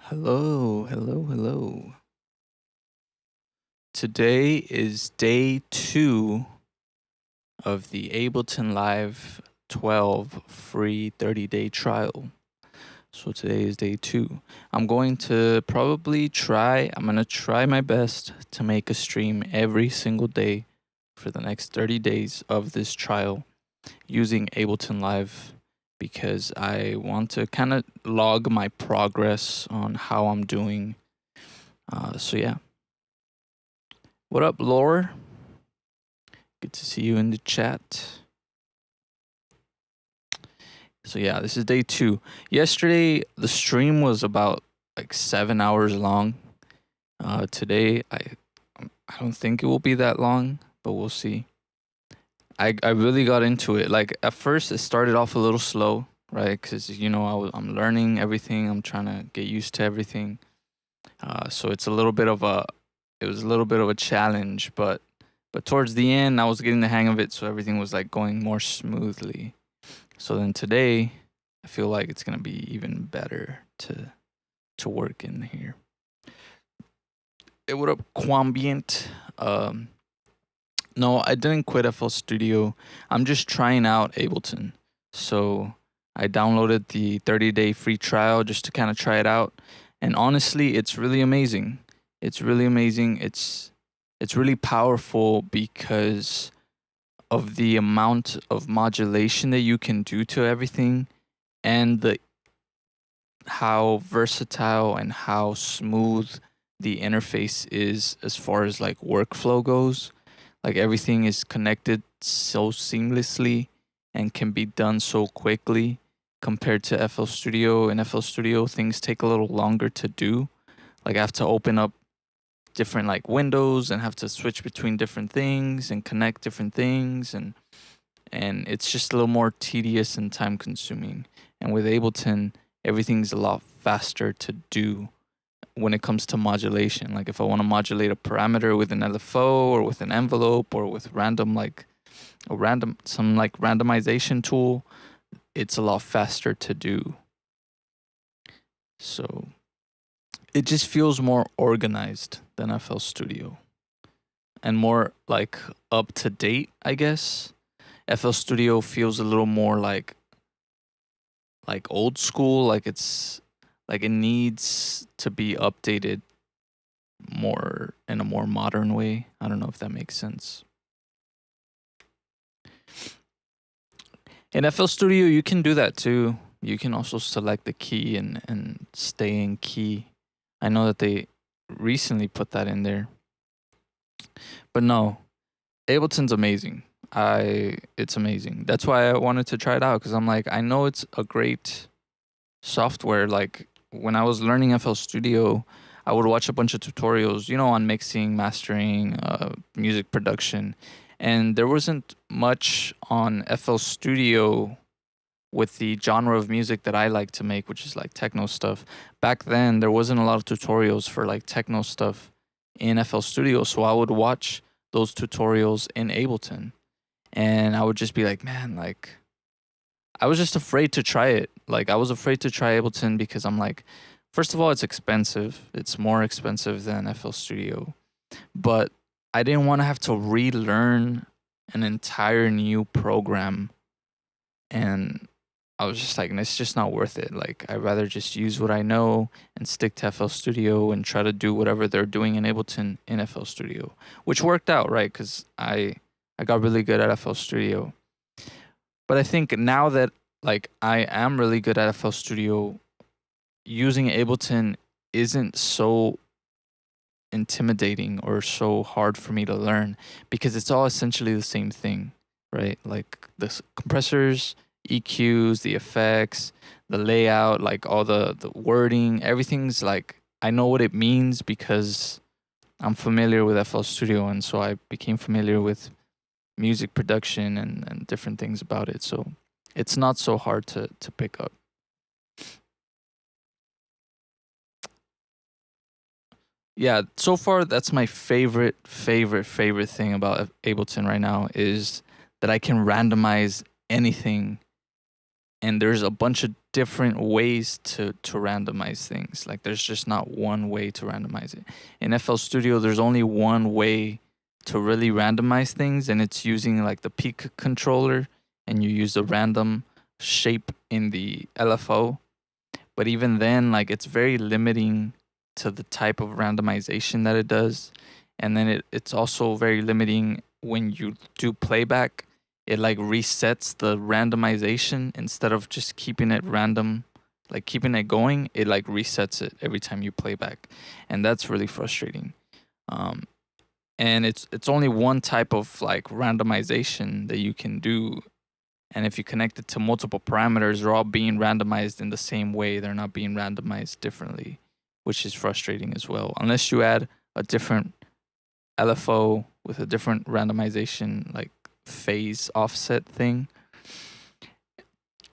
Hello, hello, hello. Today is day 2 of the Ableton Live 12 free 30-day trial. So today is day 2. I'm going to try my best to make a stream every single day for the next 30 days of this trial using Ableton Live because I want to kind of log my progress on how I'm doing. So yeah. What up, Lore? Good to see you in the chat. So yeah, this is day 2. Yesterday, the stream was about like 7 hours long. Today, I don't think it will be that long, but we'll see. I really got into it. Like at first, it started off a little slow, right? Because I'm learning everything. I'm trying to get used to everything. So it was a little bit of a challenge, but towards the end, I was getting the hang of it, so everything was like going more smoothly. So then today, I feel like it's gonna be even better to work in here. Hey, what up, Quambient? No, I didn't quit FL Studio. I'm just trying out Ableton. So I downloaded the 30-day free trial just to kind of try it out. And honestly, it's really amazing. It's really amazing. It's really powerful because of the amount of modulation that you can do to everything and how versatile and how smooth the interface is as far as like workflow goes. Like everything is connected so seamlessly and can be done so quickly compared to FL Studio. In FL Studio, things take a little longer to do. Like I have to open up different like windows and have to switch between different things and connect different things and it's just a little more tedious and time consuming. And with Ableton, everything's a lot faster to do when it comes to modulation. Like if I want to modulate a parameter with an LFO or with an envelope or with some like randomization tool, it's a lot faster to do. So it just feels more organized than FL Studio and more like up to date, I guess. FL Studio feels a little more like old school, like it needs to be updated more in a more modern way. I don't know if that makes sense. In FL Studio, you can do that too. You can also select the key and stay in key. I know that they recently put that in there. But no, Ableton's amazing. It's amazing. That's why I wanted to try it out because I'm like, I know it's a great software. Like when I was learning FL Studio, I would watch a bunch of tutorials, on mixing, mastering, music production, and there wasn't much on FL Studio with the genre of music that I like to make, which is like techno stuff. Back then, there wasn't a lot of tutorials for like techno stuff in FL Studio, so I would watch those tutorials in Ableton, and I would just be like, man, like I was just afraid to try it. Like I was afraid to try Ableton because I'm like, first of all, it's expensive. It's more expensive than FL Studio, but I didn't want to have to relearn an entire new program, and I was just like, it's just not worth it. Like, I'd rather just use what I know and stick to FL Studio and try to do whatever they're doing in Ableton in FL Studio, which worked out, right? Because I got really good at FL Studio. But I think now that like I am really good at FL Studio, using Ableton isn't so intimidating or so hard for me to learn because it's all essentially the same thing, right? Like the compressors, EQs, the effects, the layout, like all the wording, everything's like I know what it means because I'm familiar with FL Studio, and so I became familiar with music production and different things about it. So it's not so hard to pick up. Yeah, so far that's my favorite thing about Ableton right now is that I can randomize anything and there's a bunch of different ways to randomize things. Like there's just not one way to randomize it. In FL Studio, there's only one way to really randomize things, and it's using like the peak controller, and you use the random shape in the LFO. But even then, like it's very limiting to the type of randomization that it does. And then it's also very limiting when you do playback. It like resets the randomization instead of just keeping it random, like keeping it going. It like resets it every time you play back, and that's really frustrating. Um, and it's only one type of like randomization that you can do, and if you connect it to multiple parameters, they're all being randomized in the same way. They're not being randomized differently, which is frustrating as well. Unless you add a different LFO with a different randomization, like phase offset thing.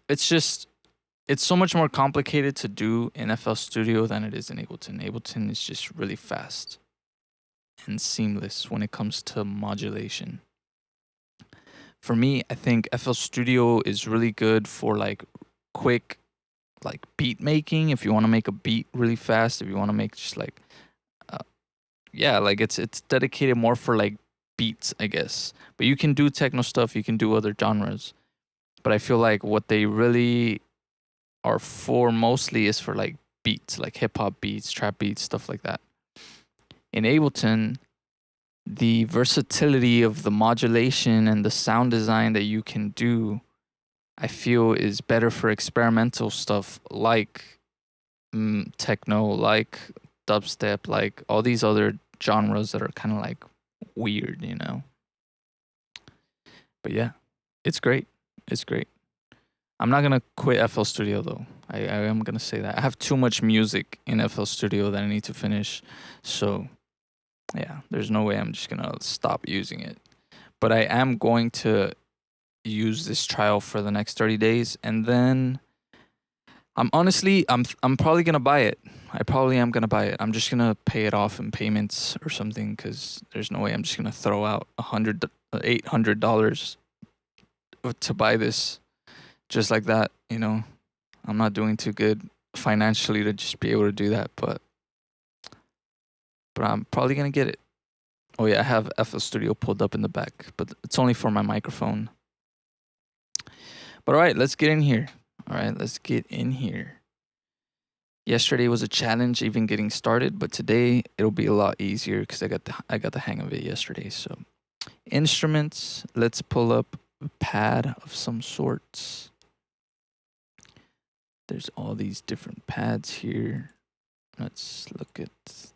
It's so much more complicated to do in FL Studio than it is in Ableton. Ableton is just really fast and seamless when it comes to modulation. For me, I think FL Studio is really good for like quick like beat making. If you want to make a beat really fast, if you want to make just like yeah, like it's dedicated more for like beats, I guess. But you can do techno stuff, you can do other genres. But I feel like what they really are for mostly is for like beats, like hip hop beats, trap beats, stuff like that. In Ableton, the versatility of the modulation and the sound design that you can do, I feel is better for experimental stuff like techno, like dubstep, like all these other genres that are kind of like weird, you know. But yeah, it's great. It's great. I'm not gonna quit FL Studio though. I am gonna say that I have too much music in FL Studio that I need to finish, so yeah, there's no way I'm just gonna stop using it. But I am going to use this trial for the next 30 days, and then I'm probably gonna buy it. I probably am gonna buy it. I'm just gonna pay it off in payments or something, because there's no way I'm just gonna throw out $800 to buy this just like that. You know, I'm not doing too good financially to just be able to do that, but I'm probably gonna get it. Oh yeah, I have FL Studio pulled up in the back, but it's only for my microphone. But all right, let's get in here. All right, let's get in here. Yesterday was a challenge even getting started, but today it'll be a lot easier because I got the hang of it yesterday. So, instruments, let's pull up a pad of some sorts. There's all these different pads here. Let's look at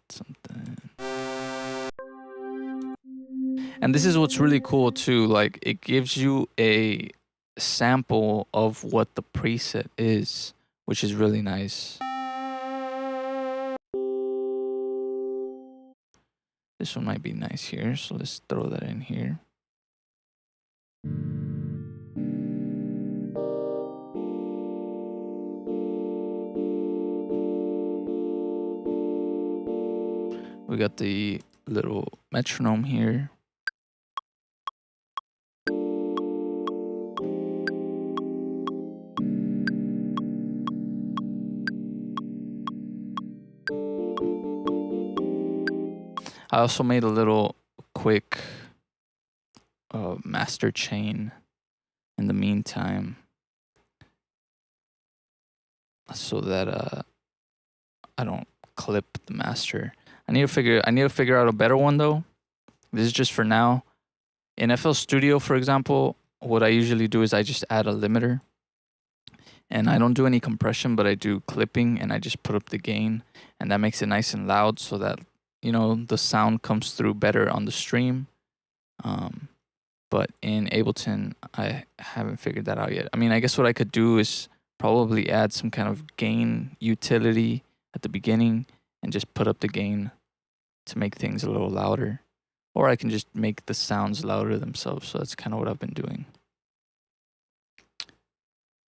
something. And this is what's really cool too. Like it gives you a sample of what the preset is, which is really nice. This one might be nice here, so let's throw that in here. We got the little metronome here. I also made a little quick master chain in the meantime, so that I don't clip the master. I need to figure out a better one though. This is just for now. In FL Studio, for example, what I usually do is I just add a limiter, and I don't do any compression, but I do clipping, and I just put up the gain, and that makes it nice and loud so that, you know, the sound comes through better on the stream. But in Ableton, I haven't figured that out yet. I mean, I guess what I could do is probably add some kind of gain utility at the beginning and just put up the gain to make things a little louder. Or I can just make the sounds louder themselves. So that's kind of what I've been doing.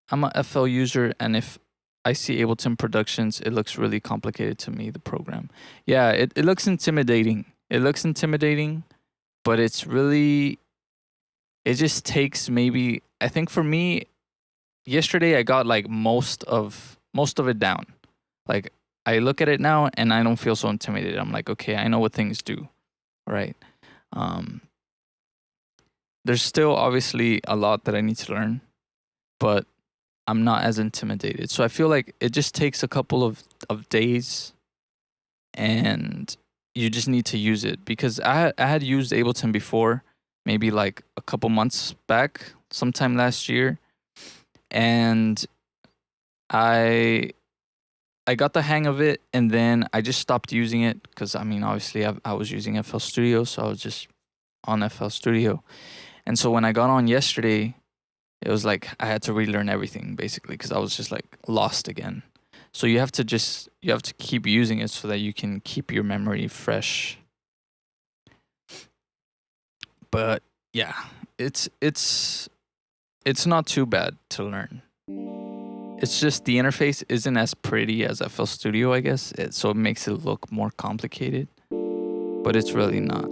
I'm a FL user, and if I see Ableton Productions, it looks really complicated to me, the program. Yeah, it looks intimidating. It looks intimidating, but it's really, it just takes maybe, I think for me, yesterday I got like most of it down. Like I look at it now and I don't feel so intimidated. I'm like, okay, I know what things do, right? Um, there's still obviously a lot that I need to learn, but I'm not as intimidated. So I feel like it just takes a couple of days, and you just need to use it, because I had used Ableton before, maybe like a couple months back, sometime last year, and I I got the hang of it, and then I just stopped using it because I mean, obviously, I was using FL Studio, so I was just on FL Studio. And so when I got on yesterday, it was like I had to relearn everything basically because I was just like lost again. So you have to keep using it so that you can keep your memory fresh. But yeah, it's not too bad to learn. It's just the interface isn't as pretty as FL Studio, I guess. So it makes it look more complicated, but it's really not.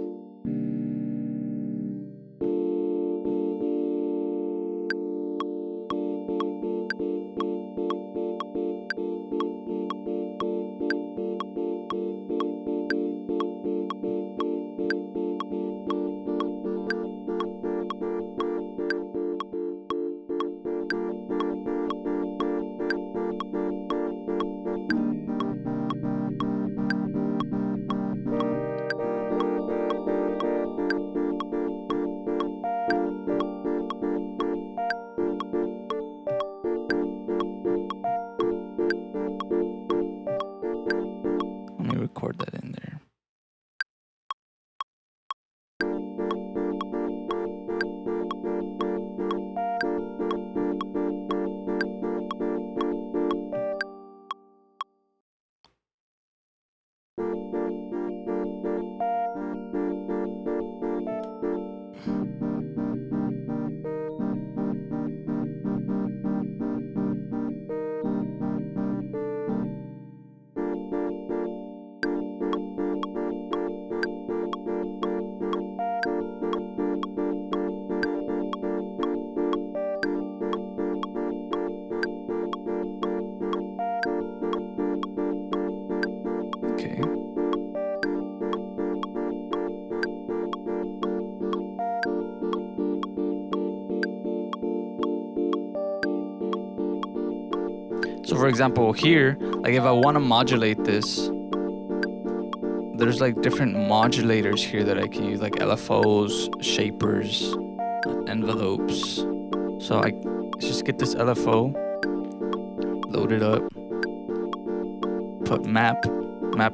Let me record that in there. Okay. So for example, here, like if I want to modulate this, there's like different modulators here that I can use, like LFOs, shapers, envelopes. So I just get this LFO, load it up, put map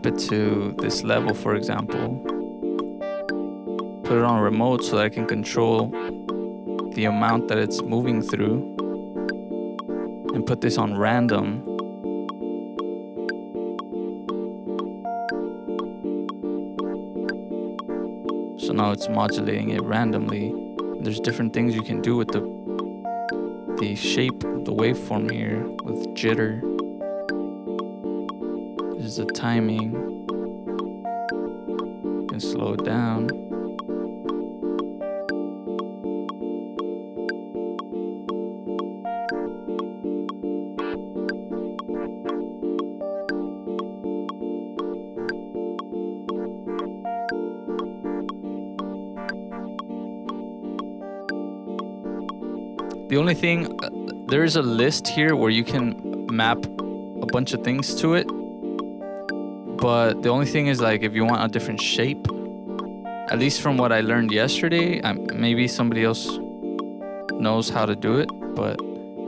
it to this level, for example. Put it on remote so that I can control the amount that it's moving through, and put this on random. So now it's modulating it randomly. There's different things you can do with the shape, the waveform here with jitter. This is the timing. You can slow it down. The only thing, there is a list here where you can map a bunch of things to it. But the only thing is, like, if you want a different shape, at least from what I learned yesterday, maybe somebody else knows how to do it, but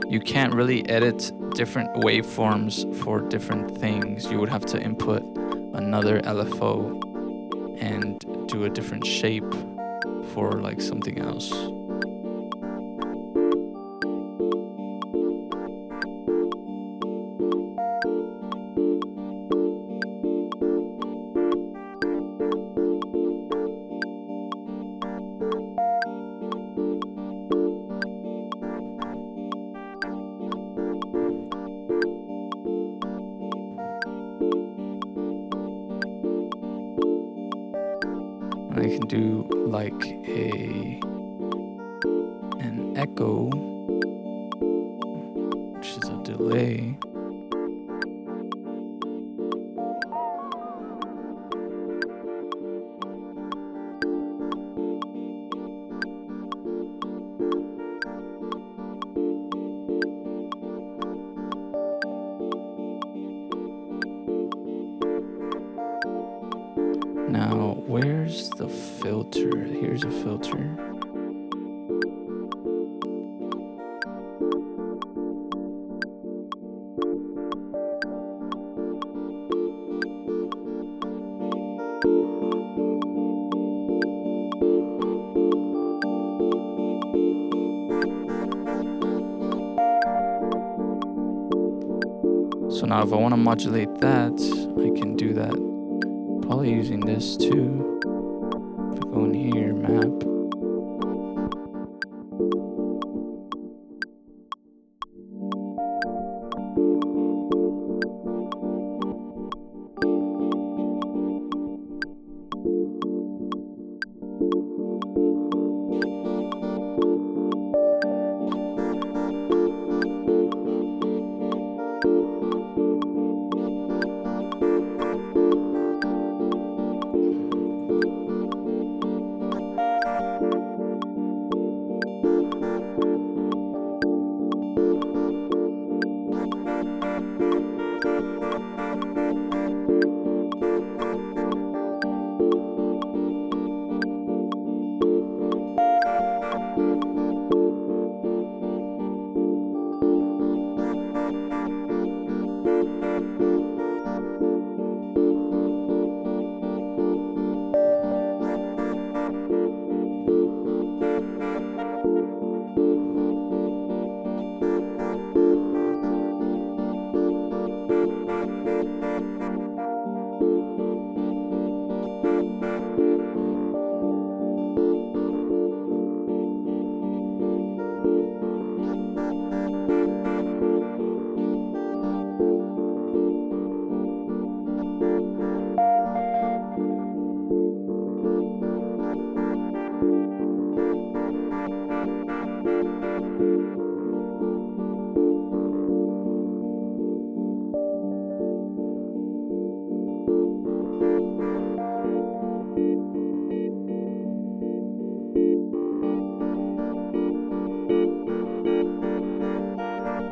you can't really edit different waveforms for different things. You would have to input another LFO and do a different shape for like something else. I can do like an echo. delay. Now, where's the filter? Here's a filter. So now if I want to modulate that, I can do that probably using this too. If I go in here, map.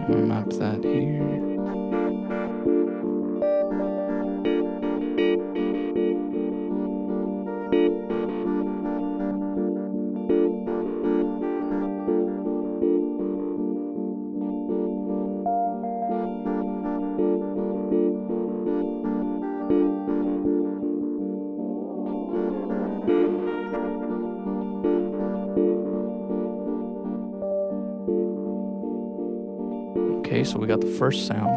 Map that here. Okay, so we got the first sound.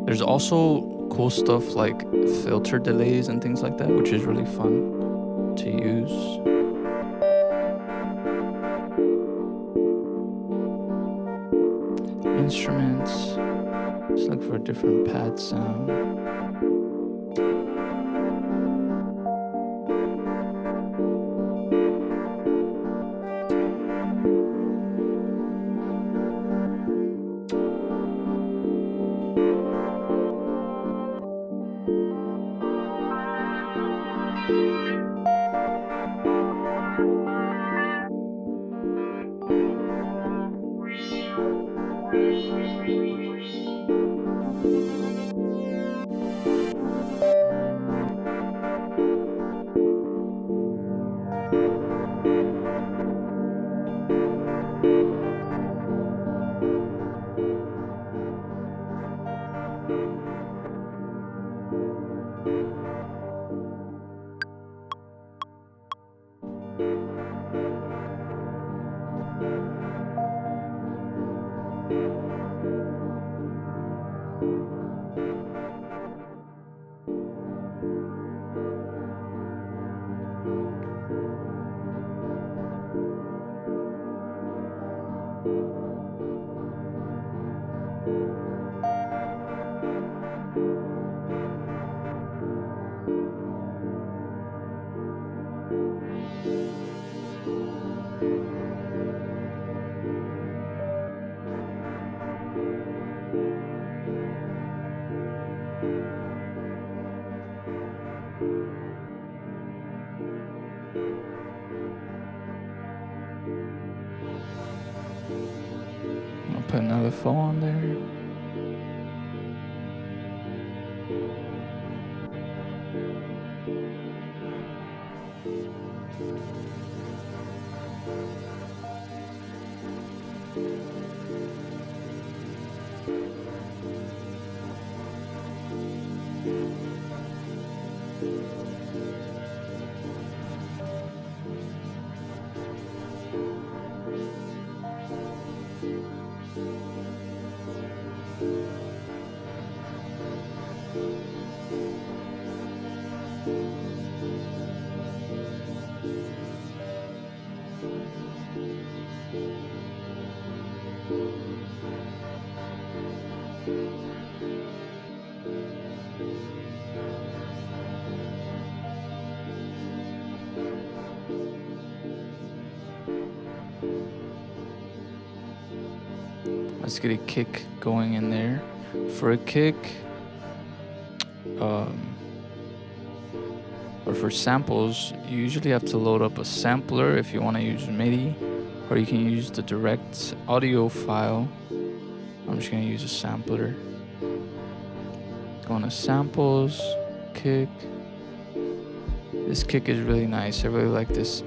There's also cool stuff like filter delays and things like that, which is really fun to use. Instruments. Let's look for a different pad sound. put an LFO on there. Let's get a kick going in there. For a kick, or for samples, you usually have to load up a sampler if you want to use MIDI, or you can use the direct audio file. I'm just going to use a sampler. Go to samples, kick. This kick is really nice. I really like this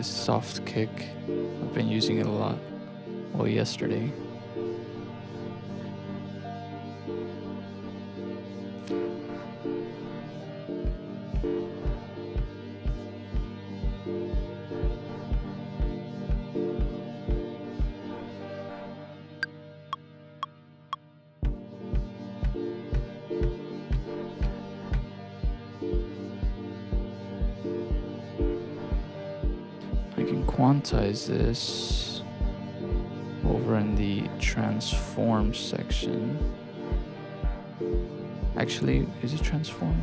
soft kick. I've been using it a lot. Well, yesterday. I can quantize this over in the transform section. Actually, is it transform?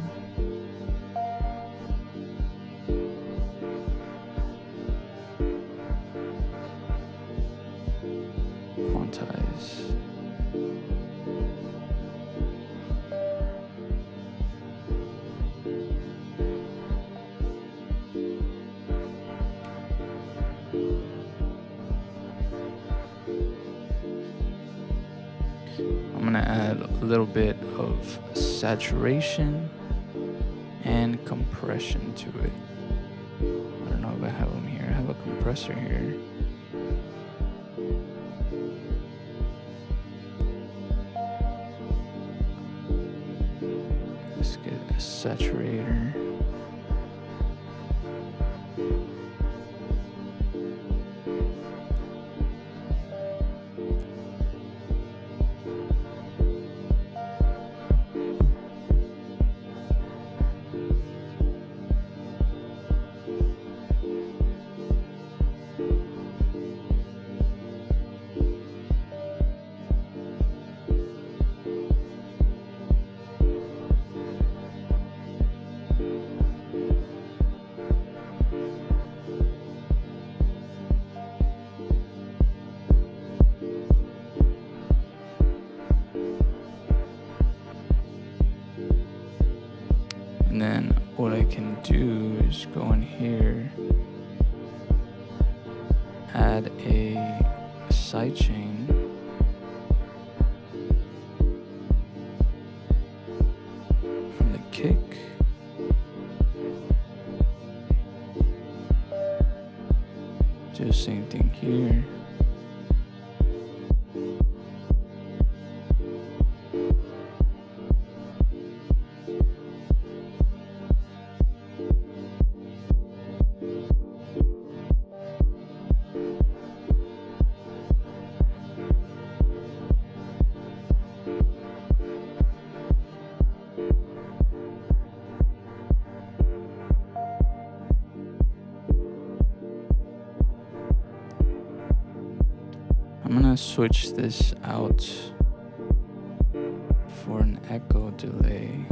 Quantize. I'm gonna add a little bit of saturation and compression to it. I don't know if I have them here. I have a compressor here. Let's get a saturator. And then what I can do is go in here, add a sidechain, from the kick, do the same thing here. I'm gonna switch this out for an echo delay.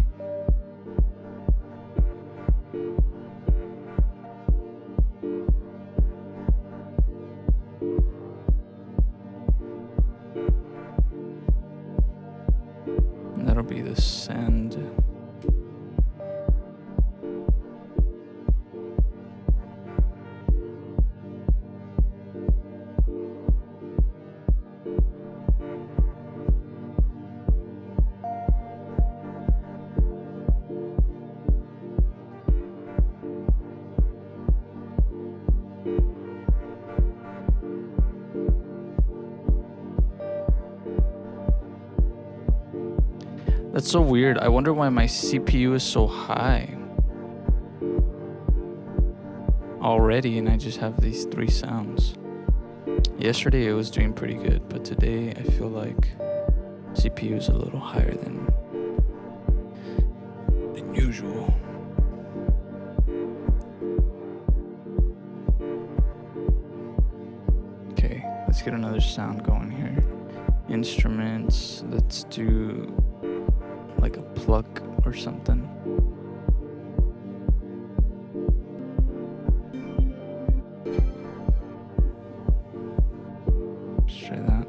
And that'll be the send. That's so weird. I wonder why my CPU is so high already, and I just have these 3 sounds. Yesterday it was doing pretty good, but today I feel like CPU is a little higher than usual. Okay, let's get another sound going here. Instruments, let's do like a pluck or something. Let's try that.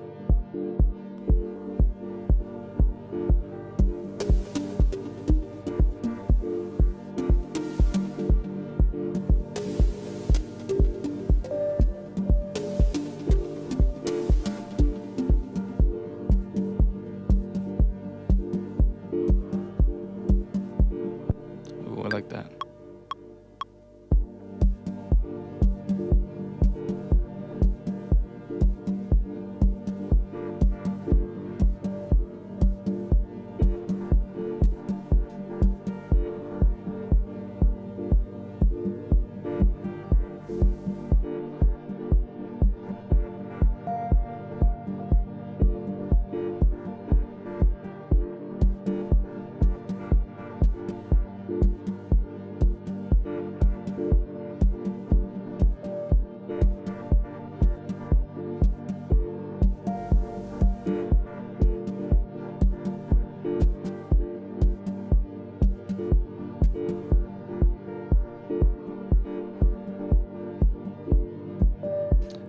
Ooh, I like that.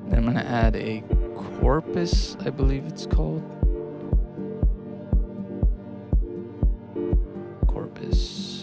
Then I'm gonna add a corpus, I believe it's called. Corpus.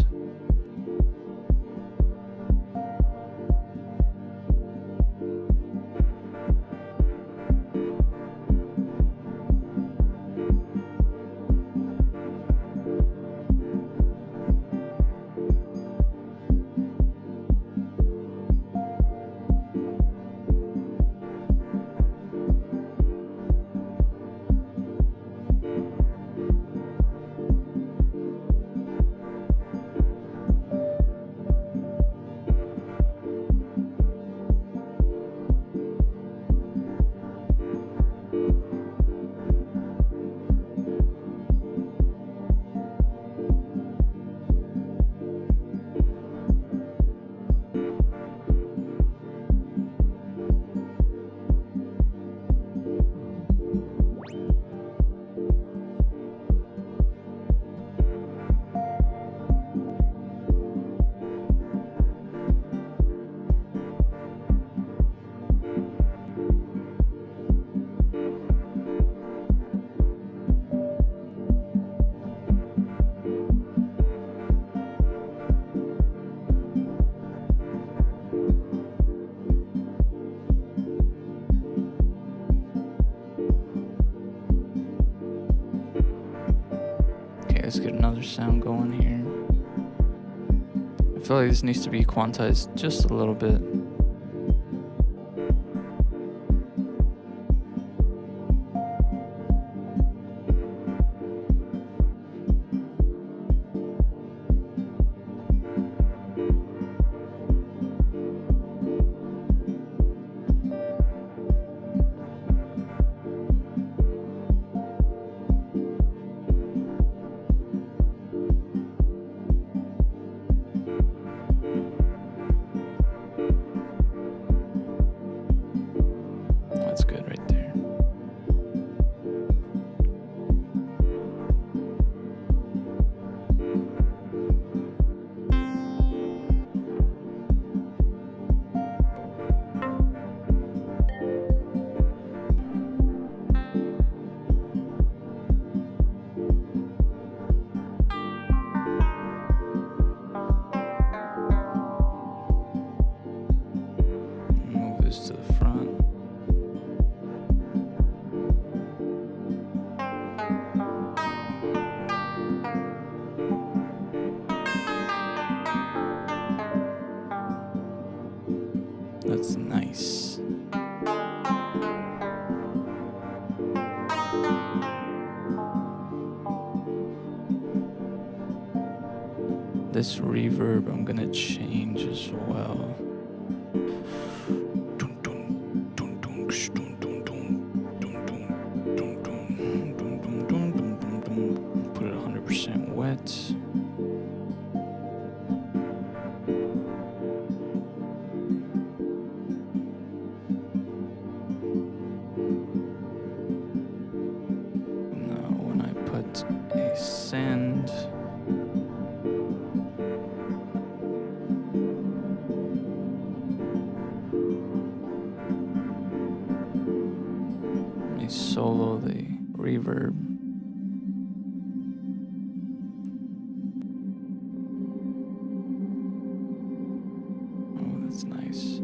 Let's get another sound going here. I feel like this needs to be quantized just a little bit. This reverb I'm gonna change as well. Put it 100% wet. Now when I put a send, let me solo the reverb. Oh, that's nice.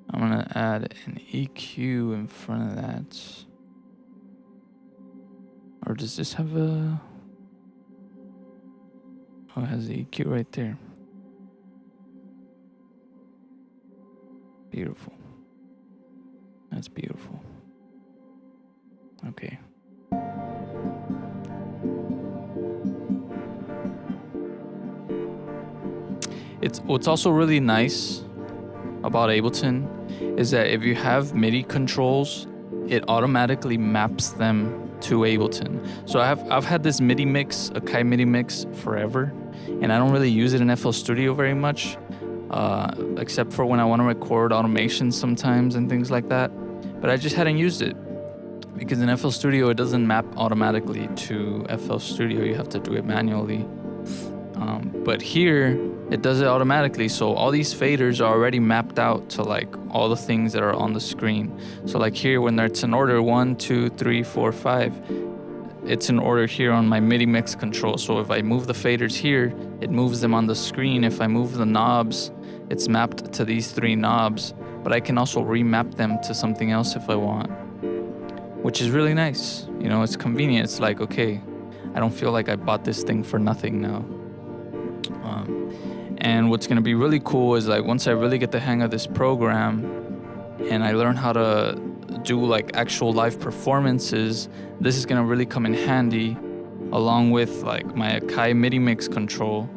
I'm gonna add an EQ in front of that. Or does this have a... Oh, it has the EQ right there. Beautiful. That's beautiful. Okay. What's also really nice about Ableton is that if you have MIDI controls, it automatically maps them to Ableton. So I've had this MIDI mix, a Kai MIDI mix, forever, and I don't really use it in FL Studio very much, except for when I want to record automation sometimes and things like that. But I just hadn't used it because in FL Studio it doesn't map automatically to FL Studio. You have to do it manually. But here it does it automatically, so all these faders are already mapped out to like all the things that are on the screen. So like here, when it's in order 1, 2, 3, 4, 5, it's in order here on my MIDI mix control. So if I move the faders here, it moves them on the screen. If I move the knobs, it's mapped to these 3 knobs, but I can also remap them to something else if I want, which is really nice. You know, it's convenient. It's like, okay, I don't feel like I bought this thing for nothing now. And what's gonna be really cool is like once I really get the hang of this program and I learn how to do like actual live performances, this is gonna really come in handy along with like my Kai MIDI mix control,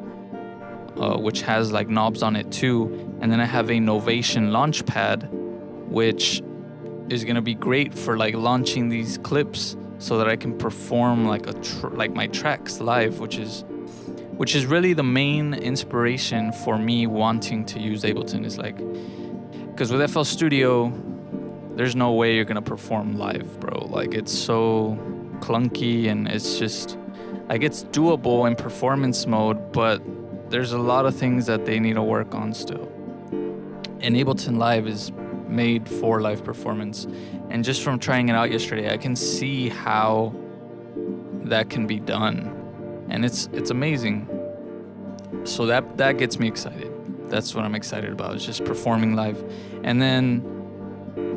which has like knobs on it too. And then I have a Novation Launchpad, which is gonna be great for like launching these clips so that I can perform like like my tracks live, which is really the main inspiration for me wanting to use Ableton. Is like, because with FL Studio, there's no way you're gonna perform live, bro. Like, it's so clunky and it's just, like, it's doable in performance mode, but there's a lot of things that they need to work on still. And Ableton Live is made for live performance. And just from trying it out yesterday, I can see how that can be done. And it's amazing. So that gets me excited. That's what I'm excited about, is just performing live. And then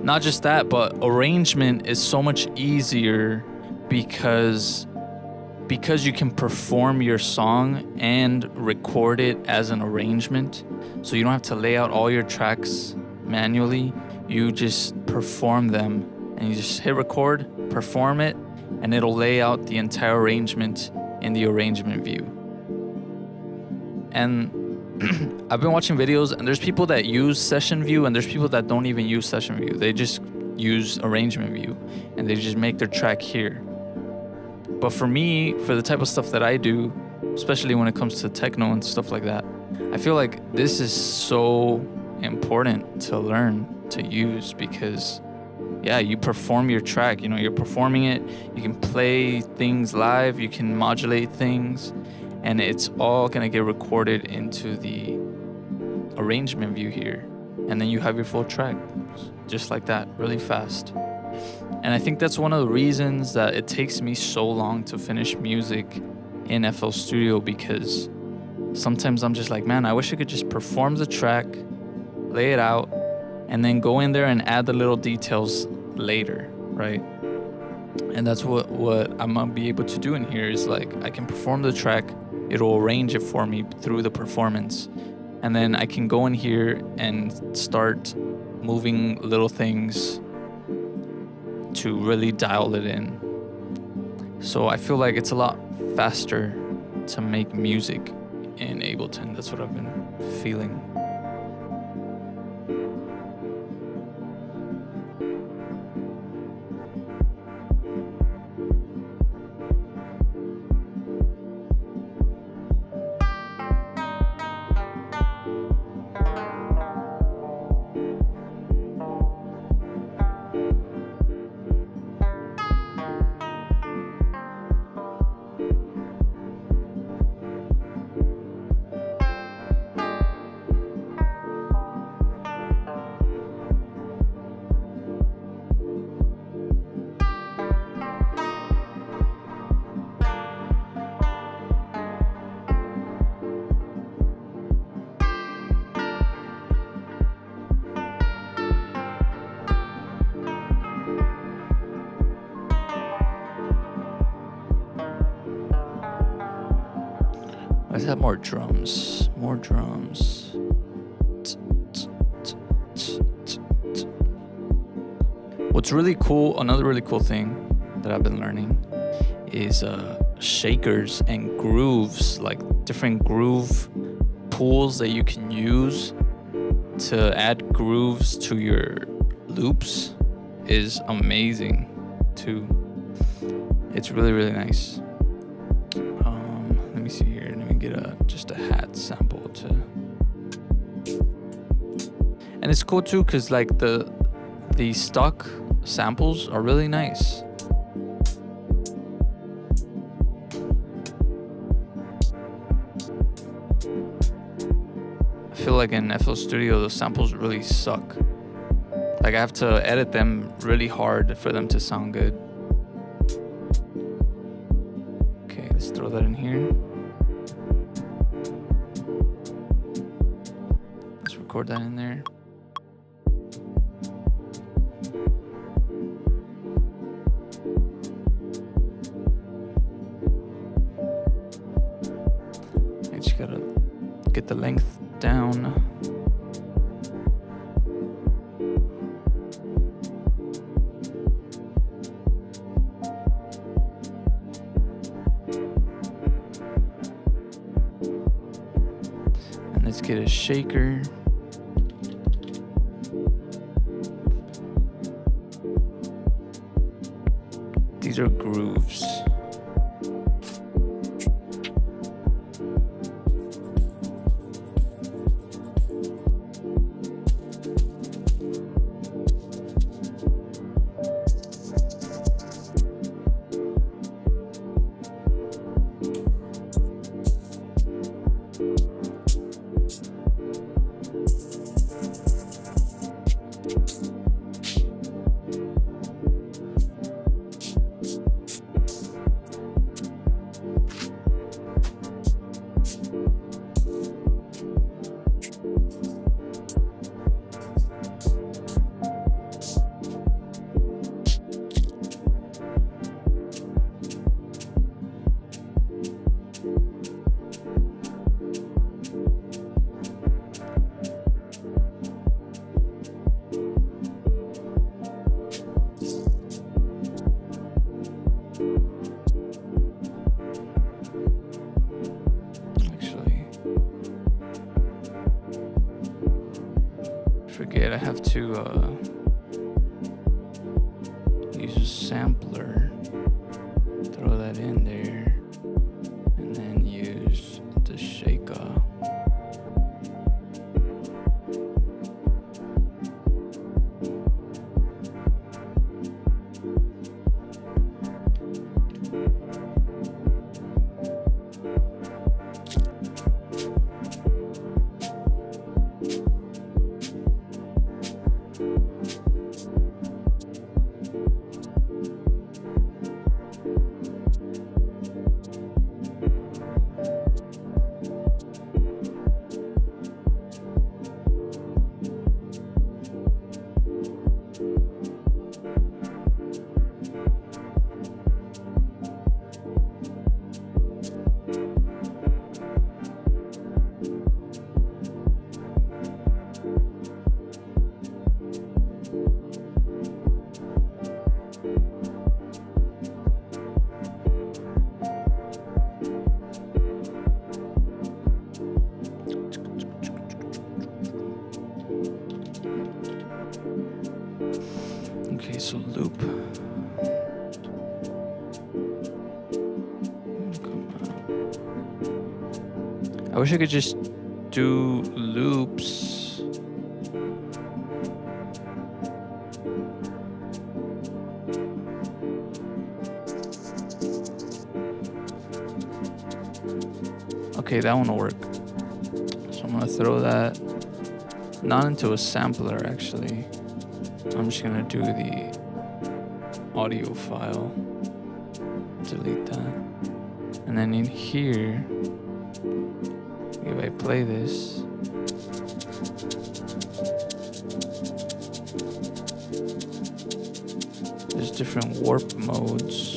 not just that, but arrangement is so much easier because you can perform your song and record it as an arrangement. So you don't have to lay out all your tracks manually. You just perform them and you just hit record, perform it, and it'll lay out the entire arrangement in the arrangement view. And I've been watching videos, and there's people that use session view and there's people that don't even use session view. They just use arrangement view and they just make their track here. But for me, for the type of stuff that I do, especially when it comes to techno and stuff like that, I feel like this is so important to learn to use, because yeah, you perform your track, you know, you're performing it, you can play things live, you can modulate things, and it's all gonna get recorded into the arrangement view here. And then you have your full track, just like that, really fast. And I think that's one of the reasons that it takes me so long to finish music in FL Studio, because sometimes I'm just like, man, I wish I could just perform the track, lay it out, and then go in there and add the little details later, right? And that's what I'm gonna be able to do in here is like I can perform the track, it'll arrange it for me through the performance, and then I can go in here and start moving little things to really dial it in. So I feel like it's a lot faster to make music in Ableton. That's what I've been feeling. Let's have more drums. More drums. What's really cool, another really cool thing that I've been learning is shakers and grooves, like different groove pools that you can use to add grooves to your loops is amazing too. It's really, really nice. Let me see here. Let me get just a hat sample to, and it's cool too because like the stock samples are really nice. I feel like in FL Studio the samples really suck. Like I have to edit them really hard for them to sound good. Okay, let's throw that in here. Let's record that in there. I just gotta get the length down. And let's get a shaker. These are grooves. Forget I have to use a sampler, throw that in there, and then use the shaker. use a loop. I wish I could just do loops. Okay, that one will work. So I'm gonna throw that not into a sampler actually. I'm just gonna do the audio file, delete that, and then in here, if I play this, there's different warp modes.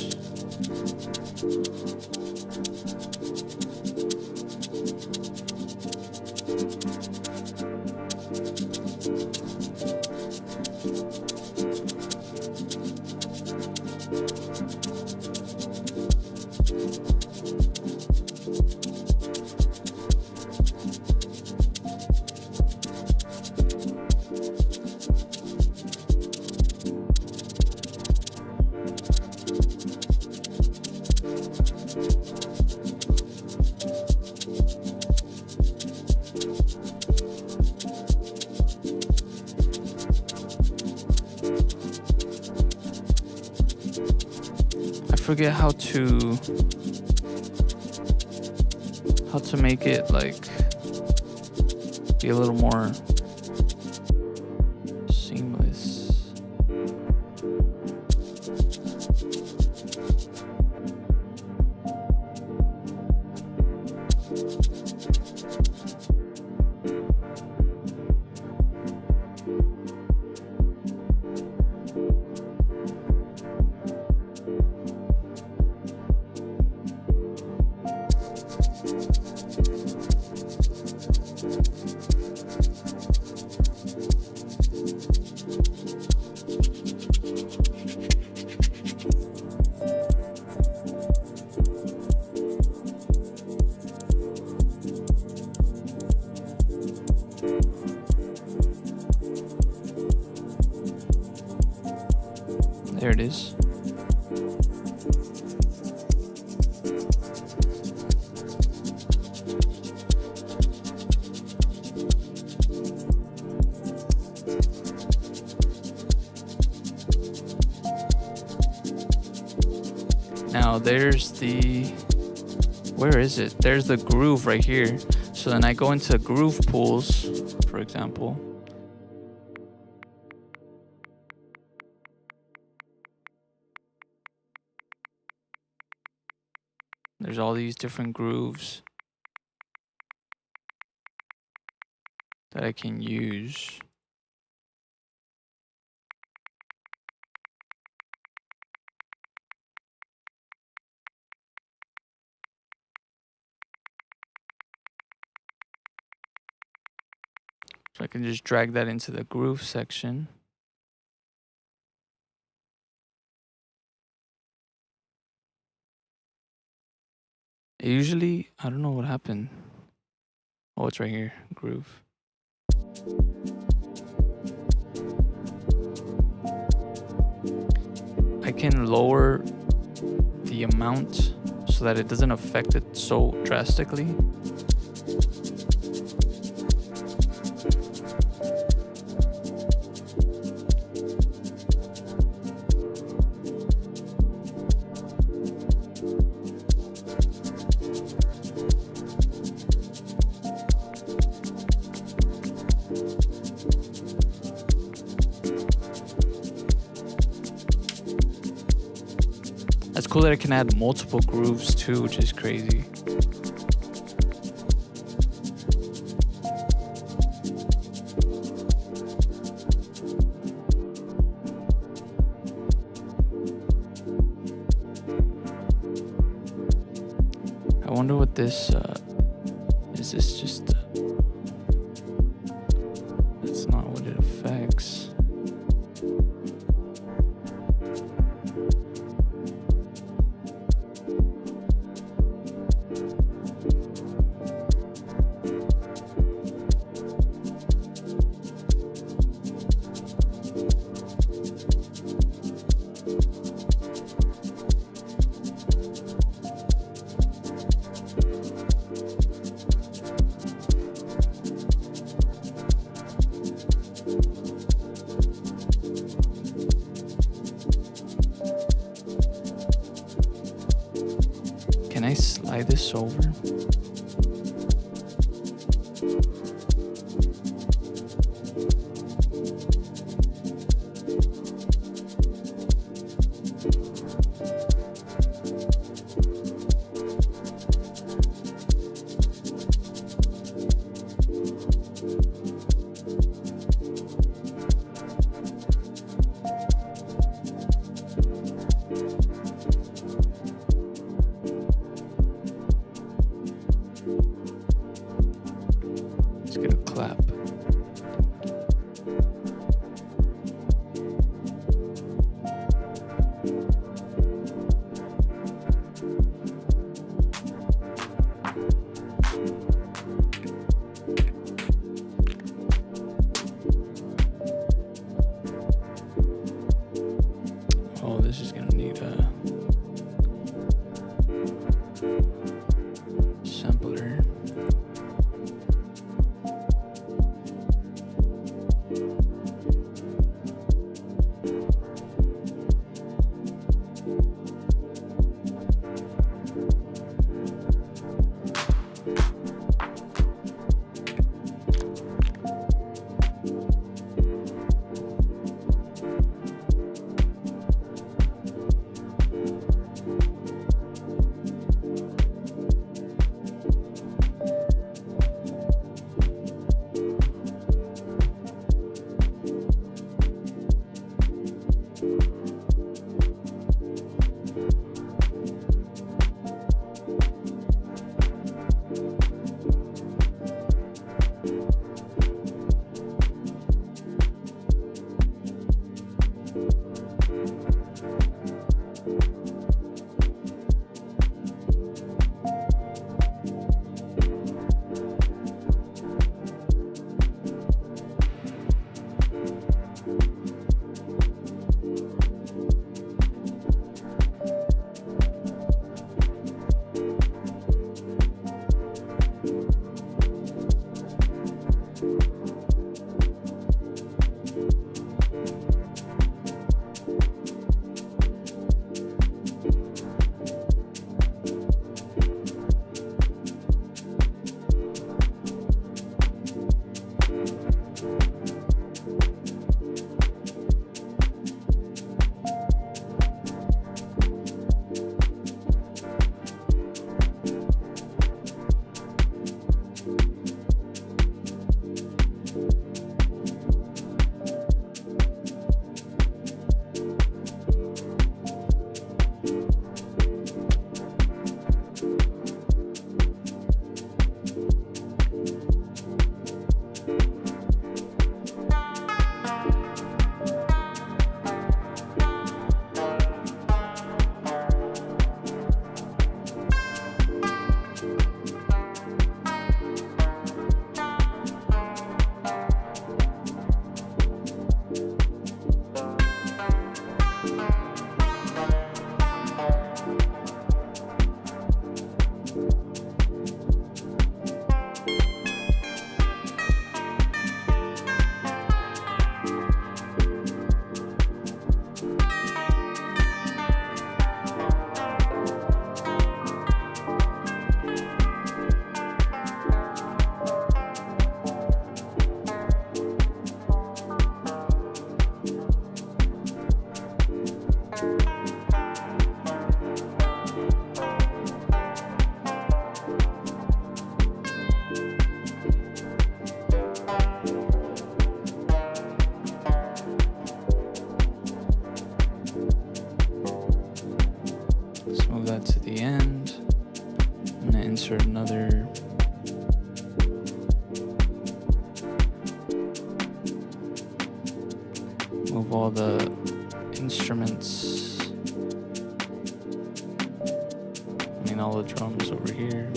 I forget how to make it like be a little more seamless. There it is. Now there's the, where is it? There's the groove right here. So then I go into groove pools, for example. There's all these different grooves that I can use. So I can just drag that into the groove section. Usually, I don't know what happened. Oh, it's right here, groove. I can lower the amount so that it doesn't affect it so drastically. It's cool that I can add multiple grooves too, which is crazy. I wonder what this, is this just, that's not what it affects. this over. Let's get a clap. Oh, this is gonna need a sampler. To the end. I'm gonna insert another move all the instruments, I mean all the drums over here.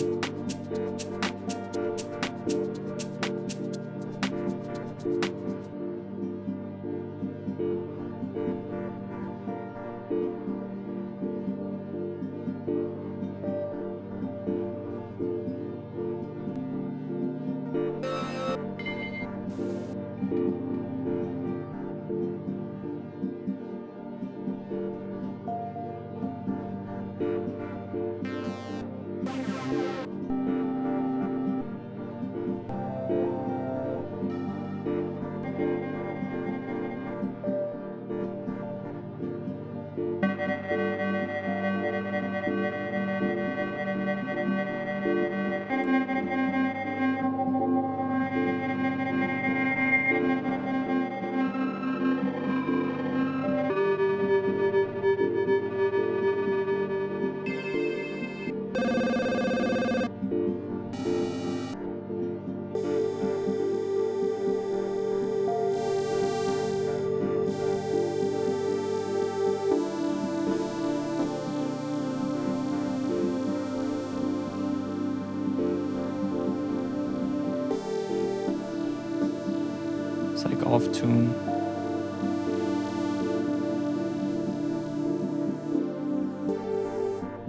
It's like off tune.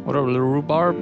What up, little rhubarb?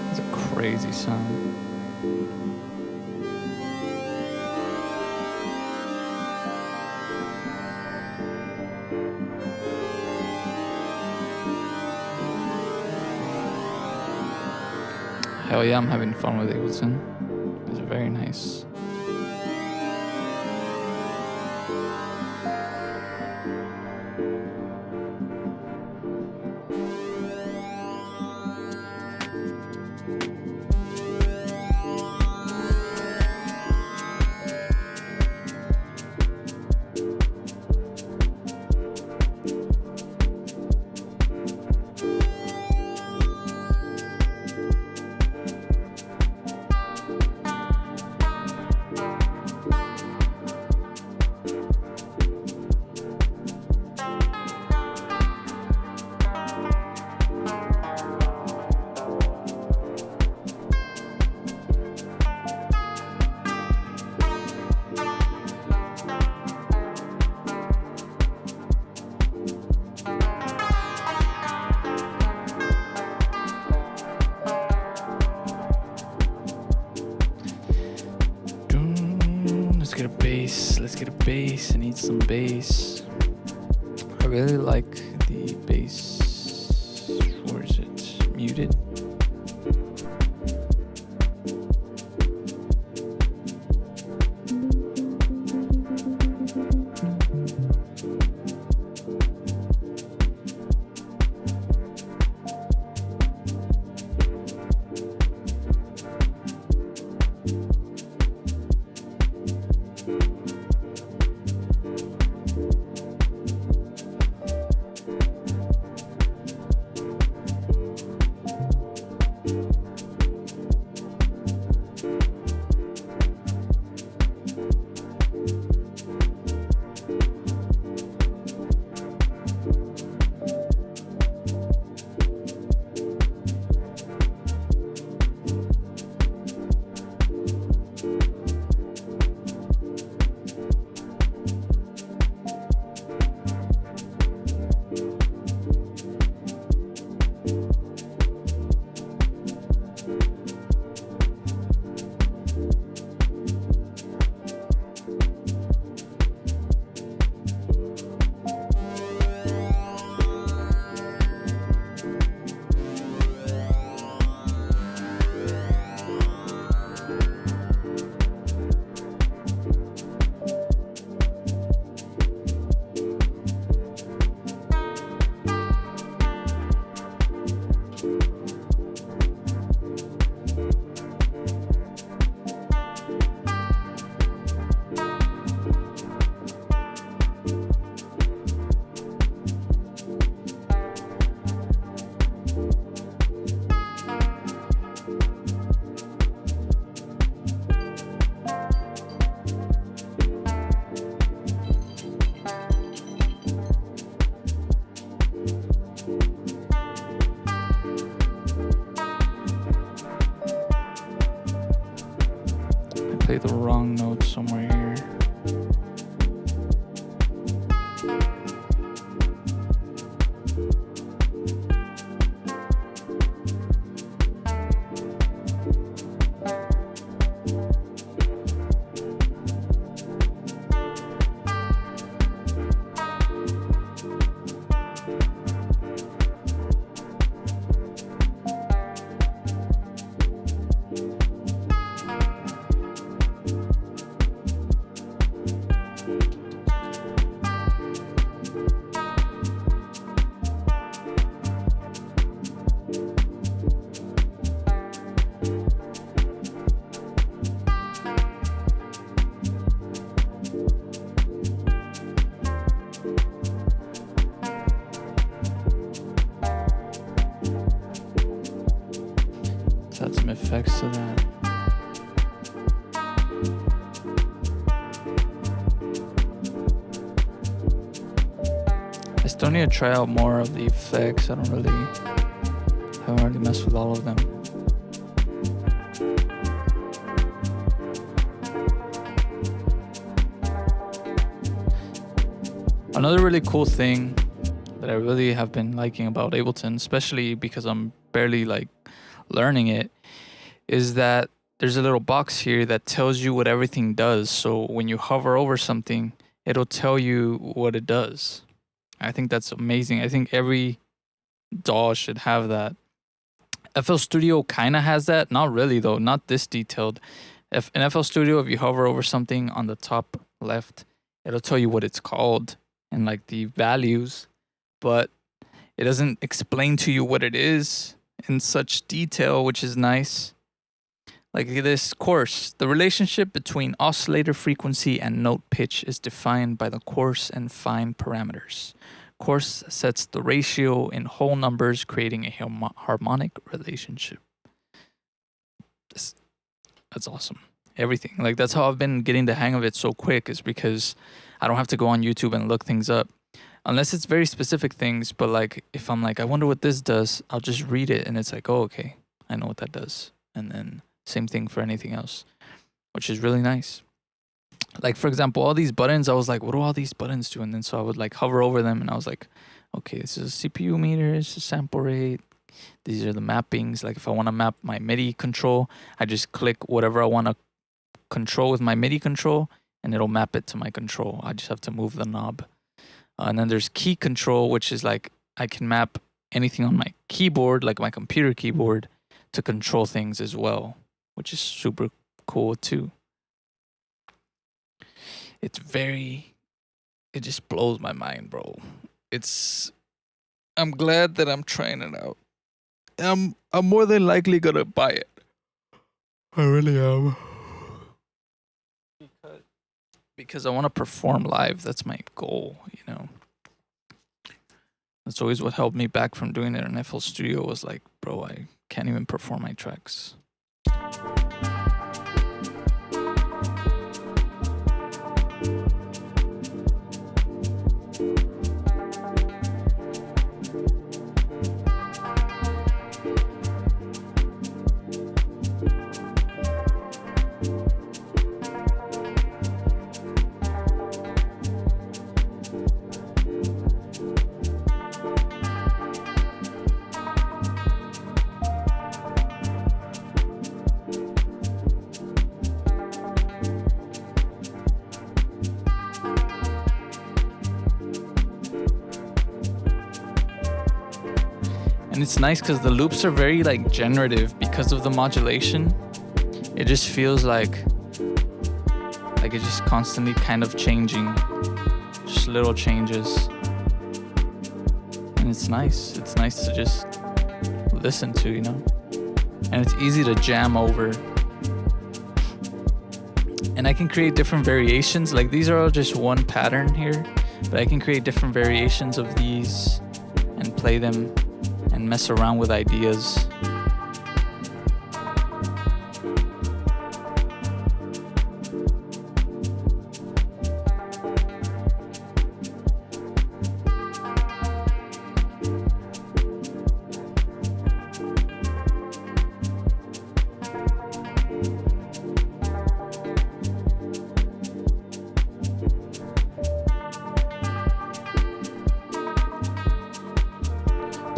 It's a crazy sound. Hell yeah, I'm having fun with Ableton. It's very nice. Let's get a bass. I need some bass. I really like the bass. Where is it? Muted. notes somewhere here. Add some effects to that. I still need to try out more of the effects. I haven't really messed with all of them. Another really cool thing that I really have been liking about Ableton, especially because I'm barely like learning it, is that there's a little box here that tells you what everything does. So when you hover over something, it'll tell you what it does. I think that's amazing. I think every DAW should have that. FL Studio kind of has that. Not really though, not this detailed. In FL Studio, if you hover over something on the top left, it'll tell you what it's called and like the values, but it doesn't explain to you what it is in such detail, which is nice. Like this coarse, the relationship between oscillator frequency and note pitch is defined by the coarse and fine parameters. Coarse sets the ratio in whole numbers, creating a harmonic relationship. That's awesome. Everything. Like that's how I've been getting the hang of it so quick, is because I don't have to go on YouTube and look things up. Unless it's very specific things, but like if I'm like, I wonder what this does, I'll just read it and it's like, oh, okay, I know what that does. And then same thing for anything else, which is really nice. Like, for example, all these buttons, I was like, what do all these buttons do? And then so I would like hover over them and I was like, okay, this is a CPU meter, this is sample rate. These are the mappings. Like if I want to map my MIDI control, I just click whatever I want to control with my MIDI control and it'll map it to my control. I just have to move the knob. And then there's key control, which is like I can map anything on my keyboard, like my computer keyboard, to control things as well, which is super cool too. It just blows my mind, bro. I'm glad that I'm trying it out. I'm more than likely gonna buy it. I really am. Because I want to perform live. That's my goal, you know. That's always what held me back from doing it in FL Studio, was like, bro, I can't even perform my tracks. And it's nice because the loops are very like generative because of the modulation. It just feels like it's just constantly kind of changing, just little changes. And it's nice. It's nice to just listen to, you know? And it's easy to jam over. And I can create different variations. Like these are all just one pattern here, but I can create different variations of these and play them and mess around with ideas.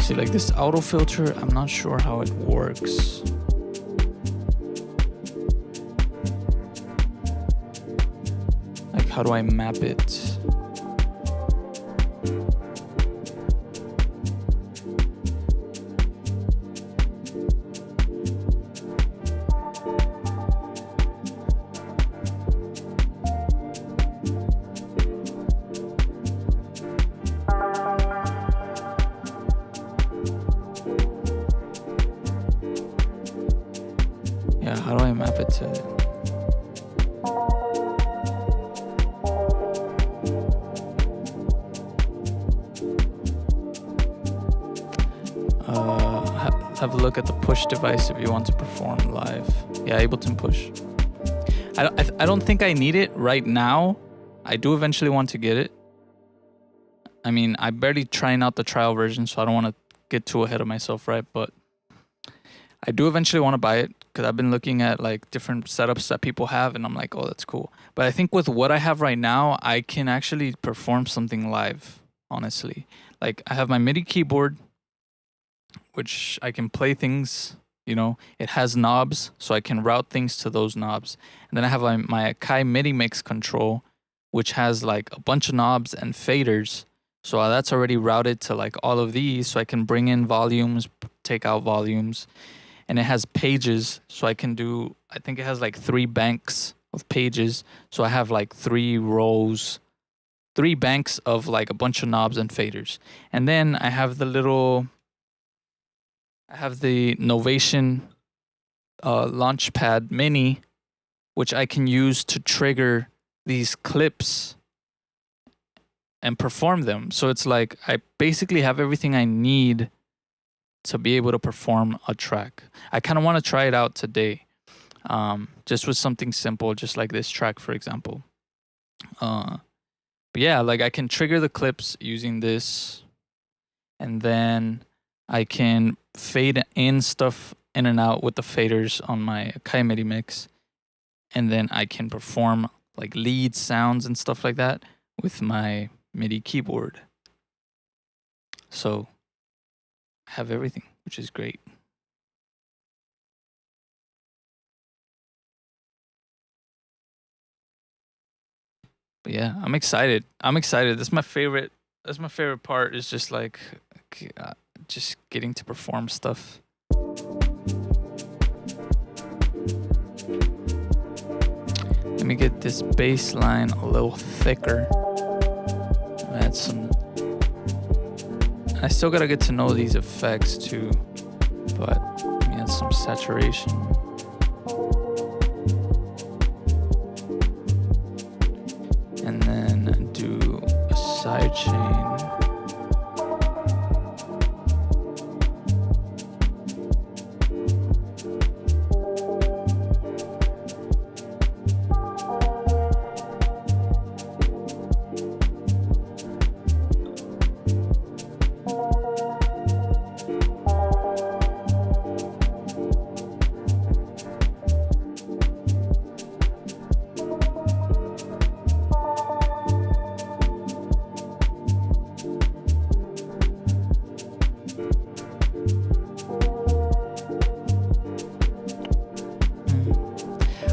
See, like this auto filter, I'm not sure how it works. Like, how do I map it? Yeah, how do I map it to it? Have a look at the push device if you want to perform live. Yeah, Ableton push. I don't think I need it right now. I do eventually want to get it. I mean, I'm barely trying out the trial version, so I don't want to get too ahead of myself, right? But I do eventually want to buy it because I've been looking at like different setups that people have, and I'm like, oh, that's cool. But I think with what I have right now, I can actually perform something live, honestly. Like, I have my MIDI keyboard, which I can play things, you know, it has knobs, so I can route things to those knobs. And then I have my Akai MIDI mix control, which has like a bunch of knobs and faders. So that's already routed to like all of these, so I can bring in volumes, take out volumes. And it has pages, so I can do, I think it has like 3 banks of pages. So I have like 3 rows, 3 banks of like a bunch of knobs and faders. And then I have the Novation Launchpad Mini, which I can use to trigger these clips and perform them. So it's like I basically have everything I need to be able to perform a track. I kind of want to try it out today, just with something simple, just like this track, for example. But yeah, like I can trigger the clips using this, and then I can fade in stuff in and out with the faders on my Akai MIDI mix, and then I can perform like lead sounds and stuff like that with my MIDI keyboard. So I have everything, which is great. But yeah, I'm excited. That's my favorite part, is just like just getting to perform stuff. Let me get this bass line a little thicker. Add some. I still gotta get to know these effects too, but let me add some saturation. And then do a side chain.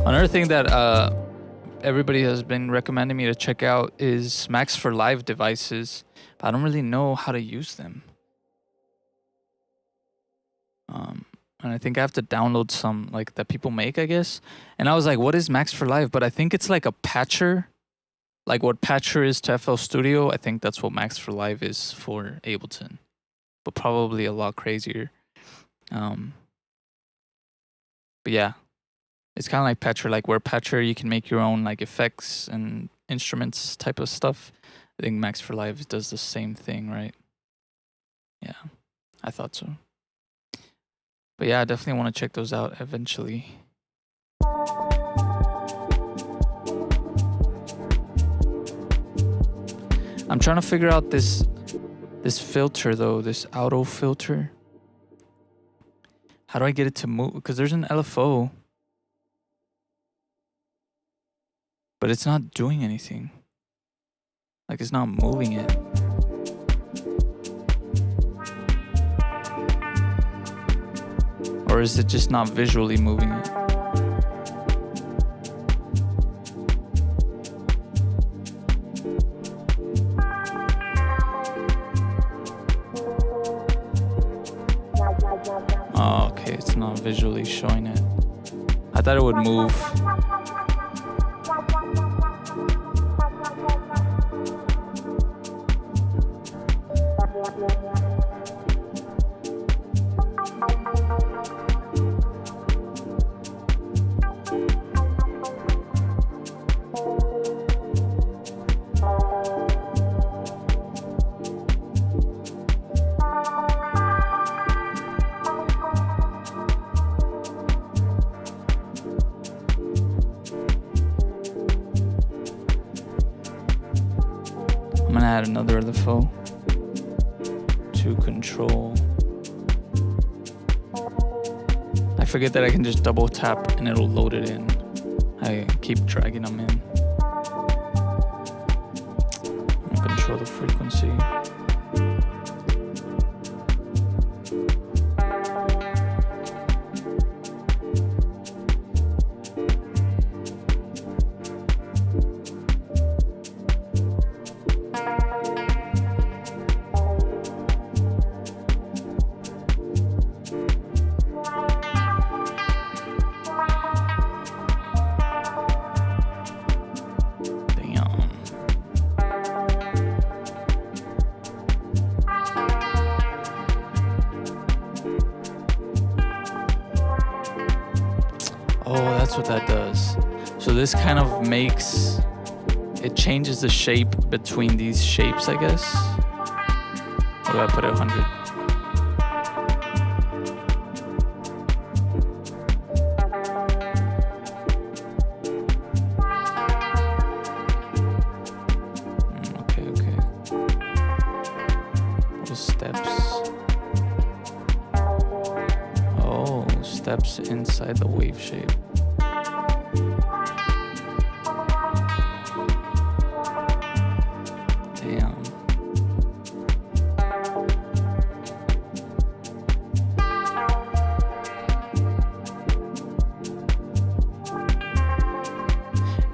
Another thing that everybody has been recommending me to check out is Max for Live devices, but I don't really know how to use them. And I think I have to download some like that people make, I guess. And I was like, what is Max for Live? But I think it's like a patcher, like what Patcher is to FL Studio. I think that's what Max for Live is for Ableton, but probably a lot crazier. But yeah. It's kind of like Patcher, like where Patcher you can make your own like effects and instruments type of stuff. I think Max for Live does the same thing, right? Yeah, I thought so. But yeah, I definitely want to check those out eventually. I'm trying to figure out this filter though, this auto filter. How do I get it to move? Because there's an LFO. But it's not doing anything. Like, it's not moving it. Or is it just not visually moving it? Oh, okay, it's not visually showing it. I thought it would move. I'm gonna add another LFO to control. I forget that I can just double tap and it'll load it in. I keep dragging them in. And control the frequency. Oh, that's what that does. So this kind of makes, it changes the shape between these shapes, I guess. What do I put at 100? Okay. What is steps? Oh, steps inside the wave shape. Damn.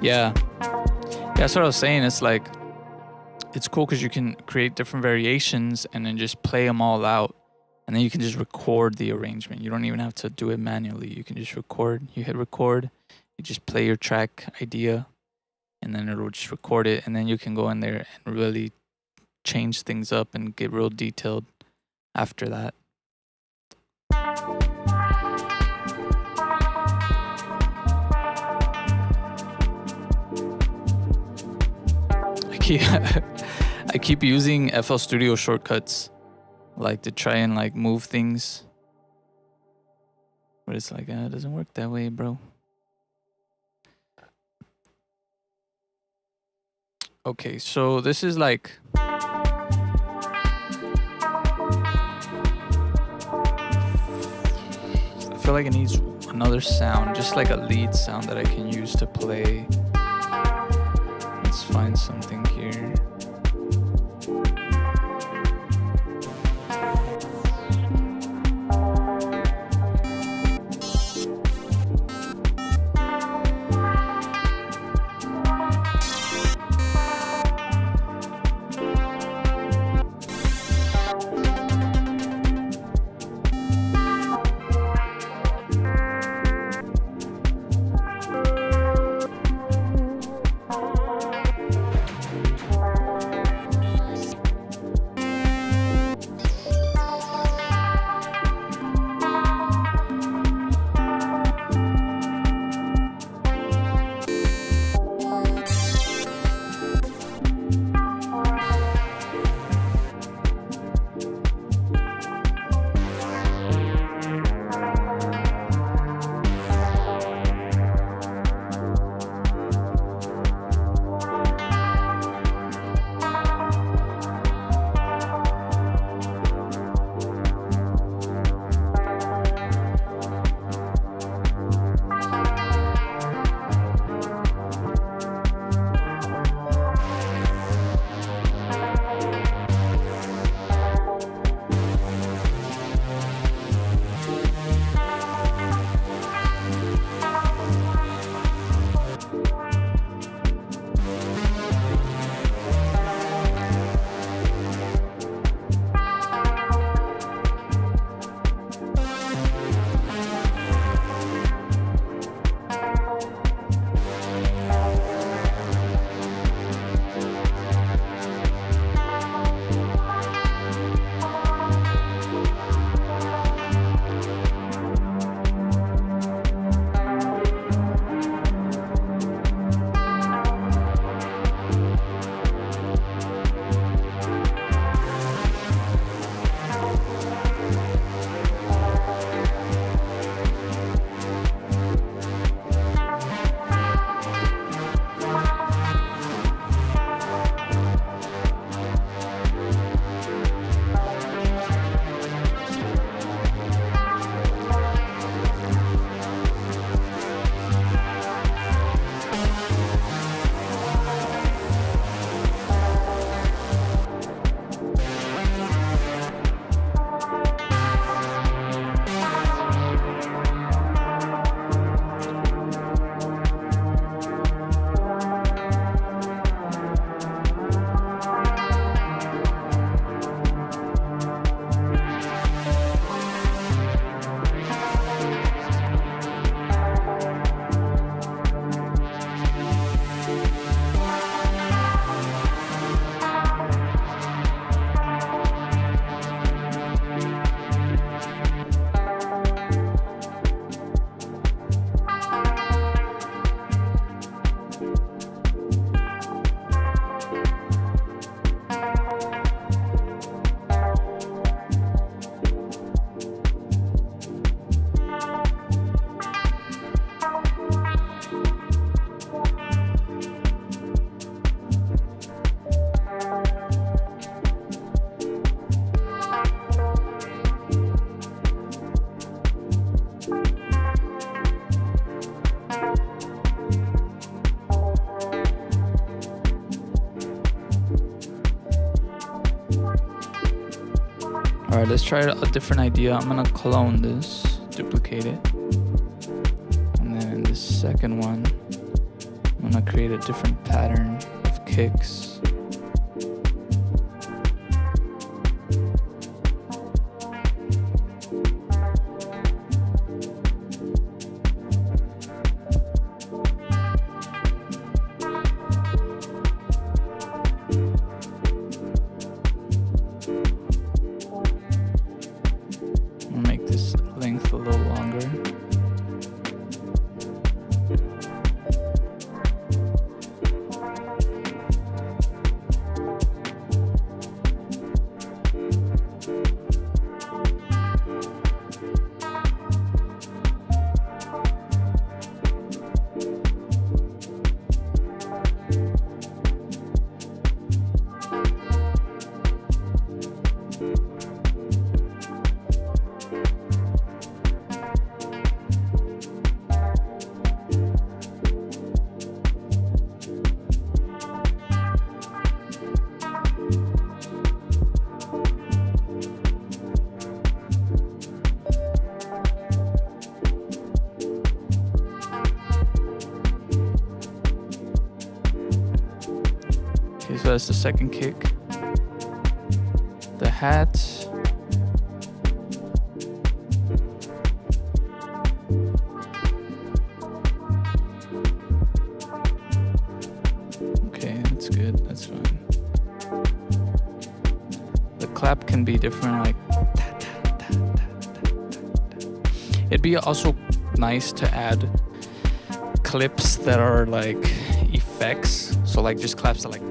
Yeah, that's what I was saying. It's like, it's cool because you can create different variations and then just play them all out. And then you can just record the arrangement. You don't even have to do it manually. You can just record. You hit record. You just play your track idea. And then it'll just record it. And then you can go in there and really change things up and get real detailed after that. I keep using FL Studio shortcuts, like to try and like move things, but it's like it doesn't work that way, bro. Okay, so this is like, I feel like it needs another sound, just like a lead sound that I can use to play. Let's find something here. Alright, let's try a different idea. I'm gonna clone this, duplicate it. And then in this second one, I'm gonna create a different pattern of kicks. Make this length a little longer. Okay, so that's the second kick. The hat. Okay, that's good, that's fine. The clap can be different, like it'd be also nice to add clips that are like effects. So like just claps that like,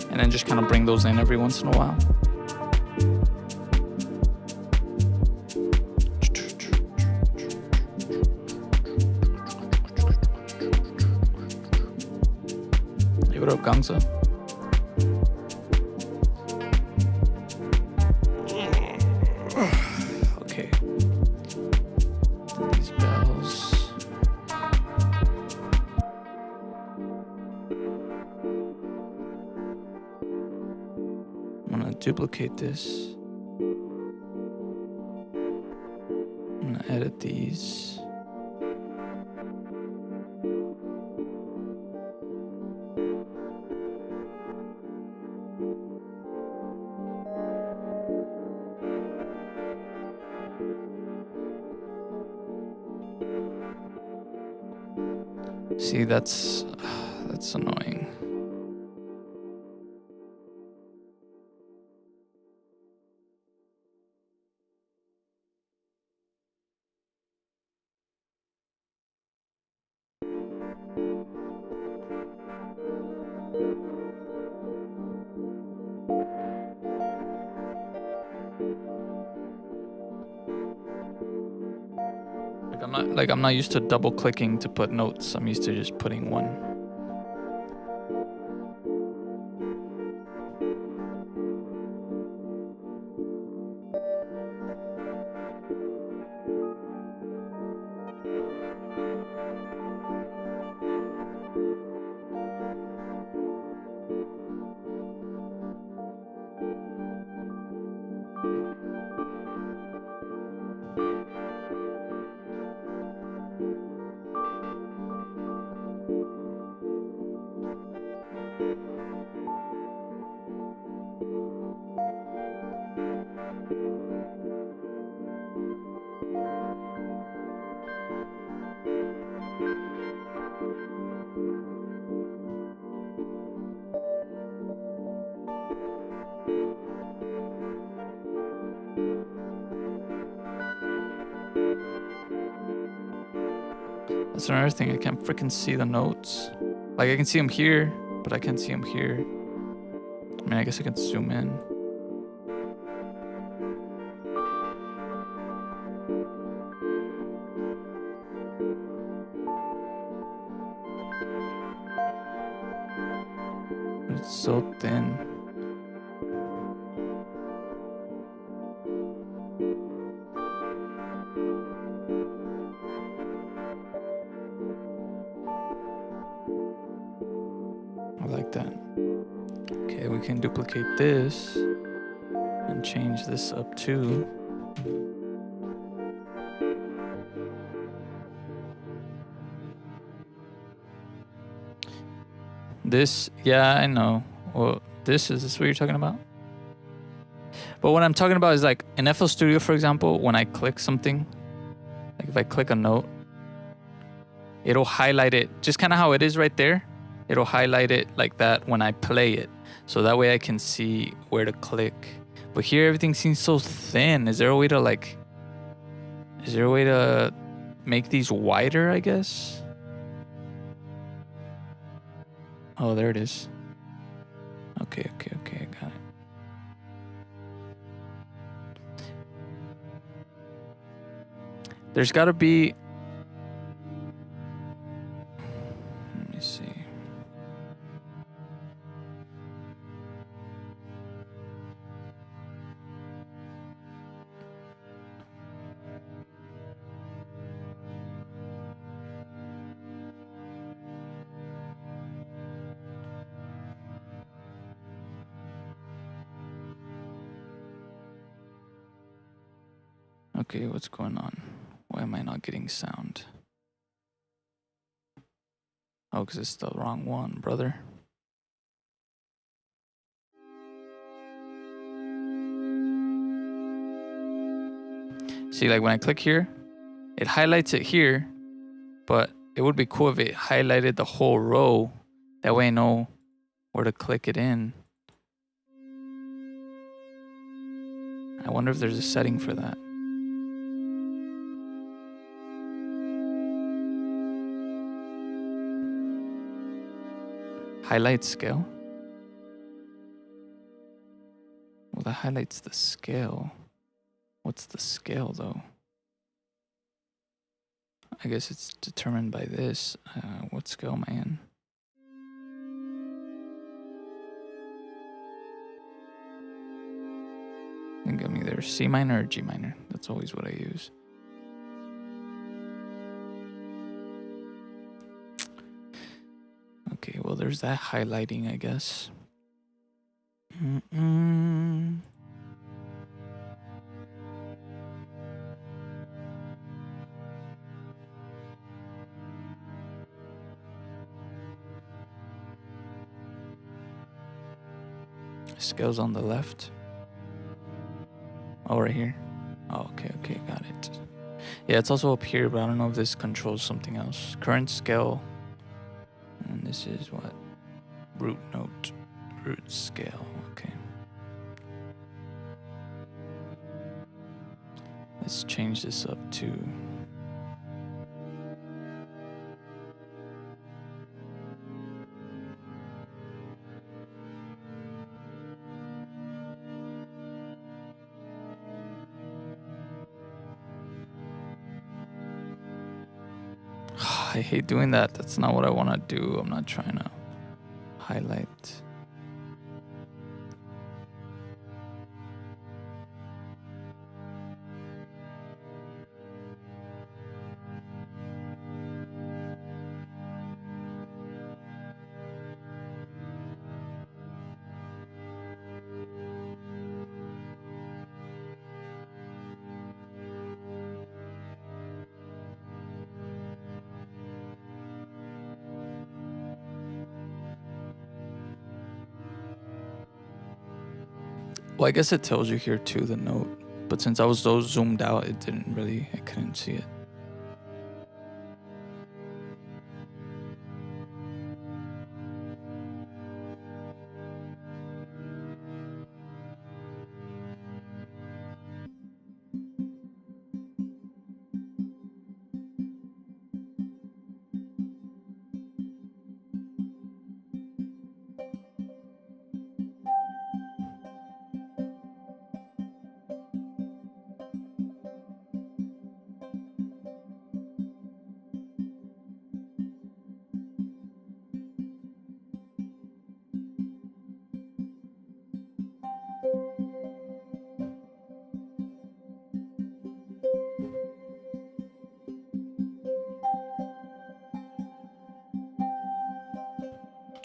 and then just kind of bring those in every once in a while. Hey, what up, Gangsa? Okay. These bells. I'm gonna duplicate this. I'm gonna edit these. See, that's annoying. I'm not used to double clicking to put notes. I'm used to just putting one. That's another thing. I can't freaking see the notes. Like I can see them here, but I can't see them here. I mean, I guess I can zoom in. But it's so thin. I like that. Okay. Okay, we can duplicate this and change this up too. This, yeah, I know. Well, is this what you're talking about? But what I'm talking about is like in FL Studio, for example, when I click something, like if I click a note, it'll highlight it just kind of how it is right there. It'll highlight it like that when I play it. So that way I can see where to click. But here everything seems so thin. Is there a way to make these wider, I guess? Oh, there it is. Okay, I got it. There's gotta be, let me see. Okay, what's going on? Why am I not getting sound? Oh, because it's the wrong one, brother. See, like when I click here, it highlights it here, but it would be cool if it highlighted the whole row. That way I know where to click it in. I wonder if there's a setting for that. Highlight scale? Well, that highlights the scale. What's the scale though? I guess it's determined by this. What scale am I in? I think I'm either C minor or G minor. That's always what I use. Okay, well, there's that highlighting, I guess. Scales on the left. Oh, right here. Oh, okay, got it. Yeah, it's also up here, but I don't know if this controls something else. Current scale. And this is what? Root note. Root scale. Okay. Let's change this up to... I hate doing that. That's not what I want to do. I'm not trying to highlight. Well, I guess it tells you here too, the note. But since I was so zoomed out, I couldn't see it.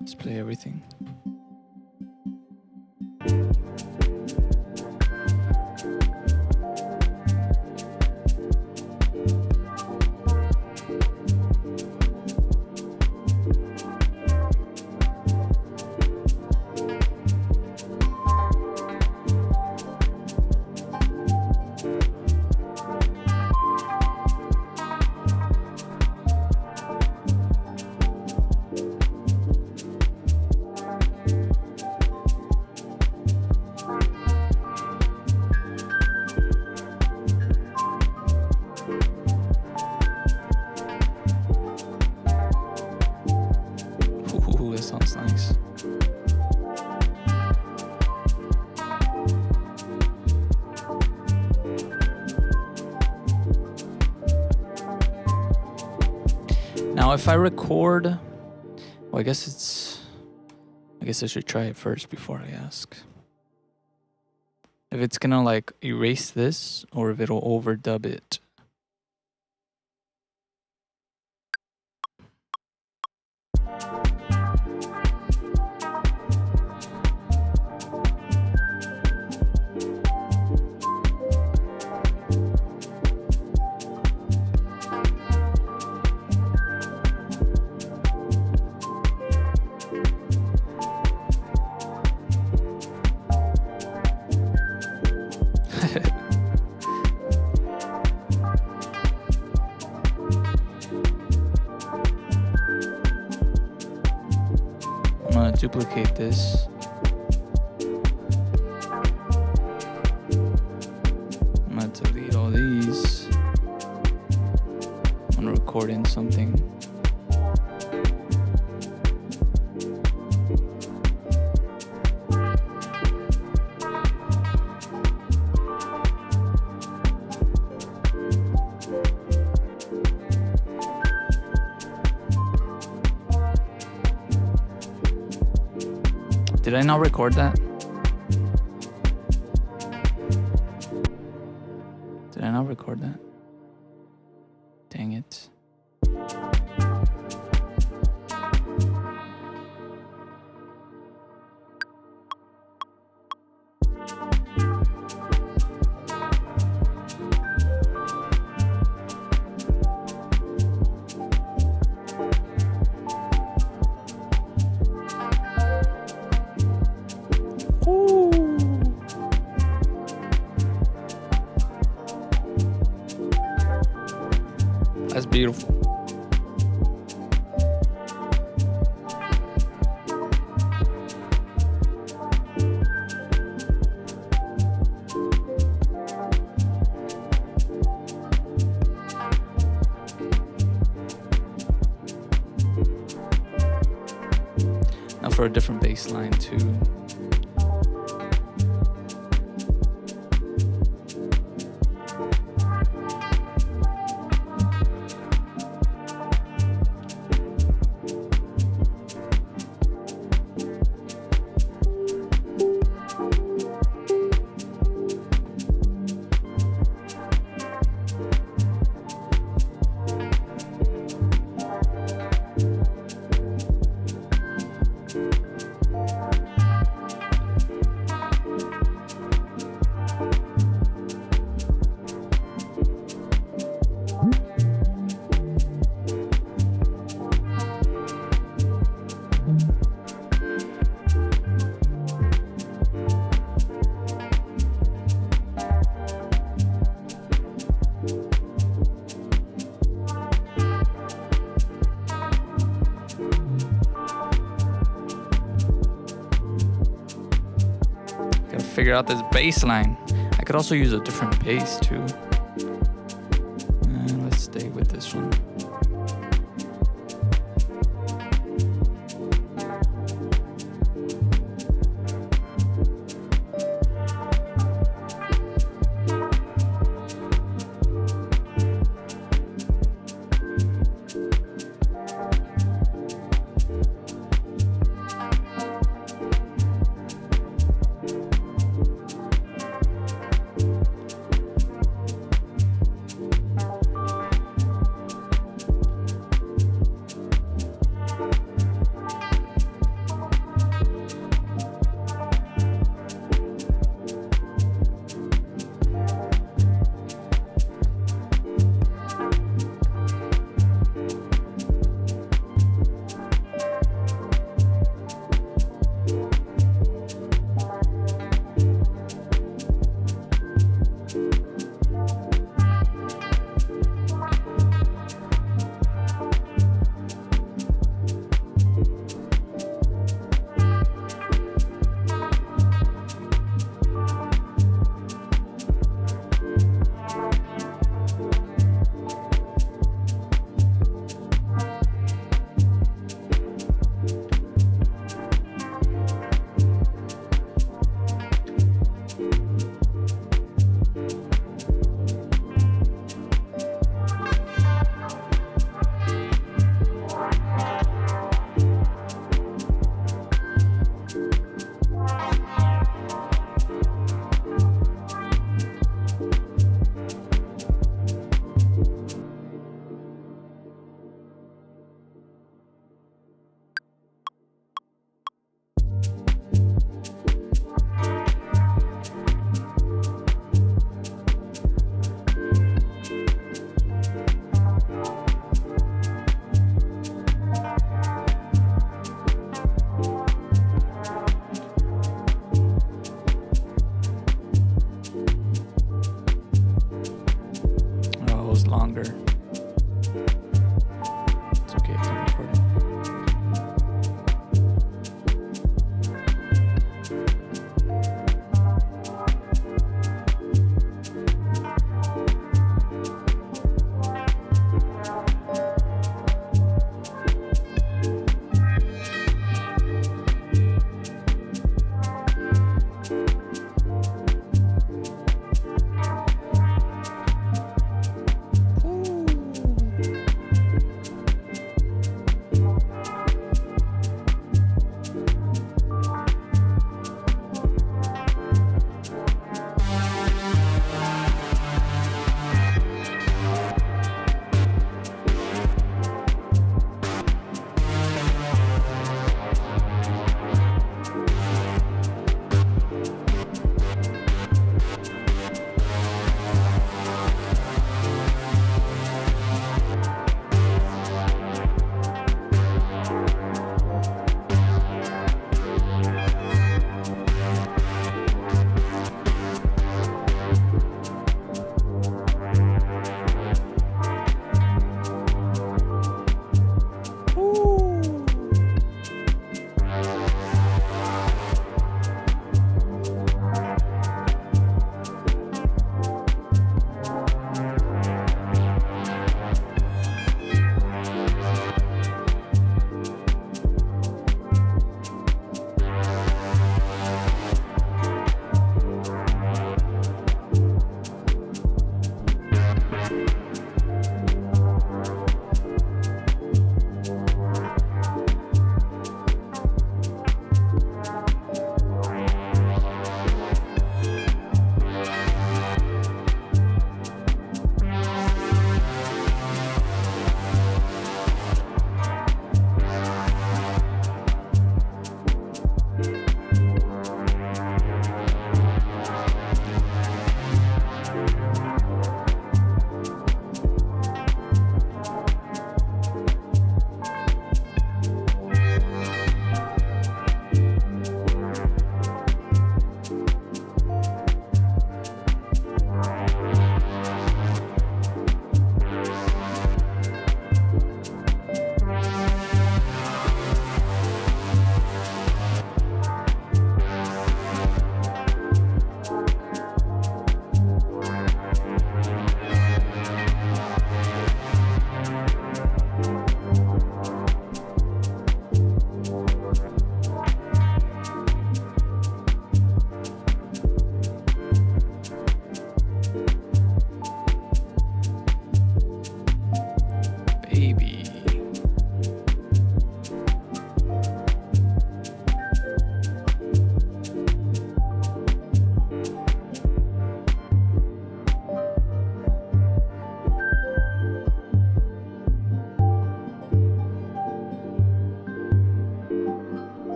Let's play everything. Ooh, that sounds nice. Now, if I record, well, I guess I should try it first before I ask. If it's gonna like erase this or if it'll overdub it. I'm gonna duplicate this. I'm gonna delete all these. I'm gonna record in something. Did I not record that? Did I not record that? Dang it. That's beautiful. Now for a different bass line too. Figure out this bass line. I could also use a different bass too. Let's stay with this one. Oh, it was longer. It's okay, it's recording.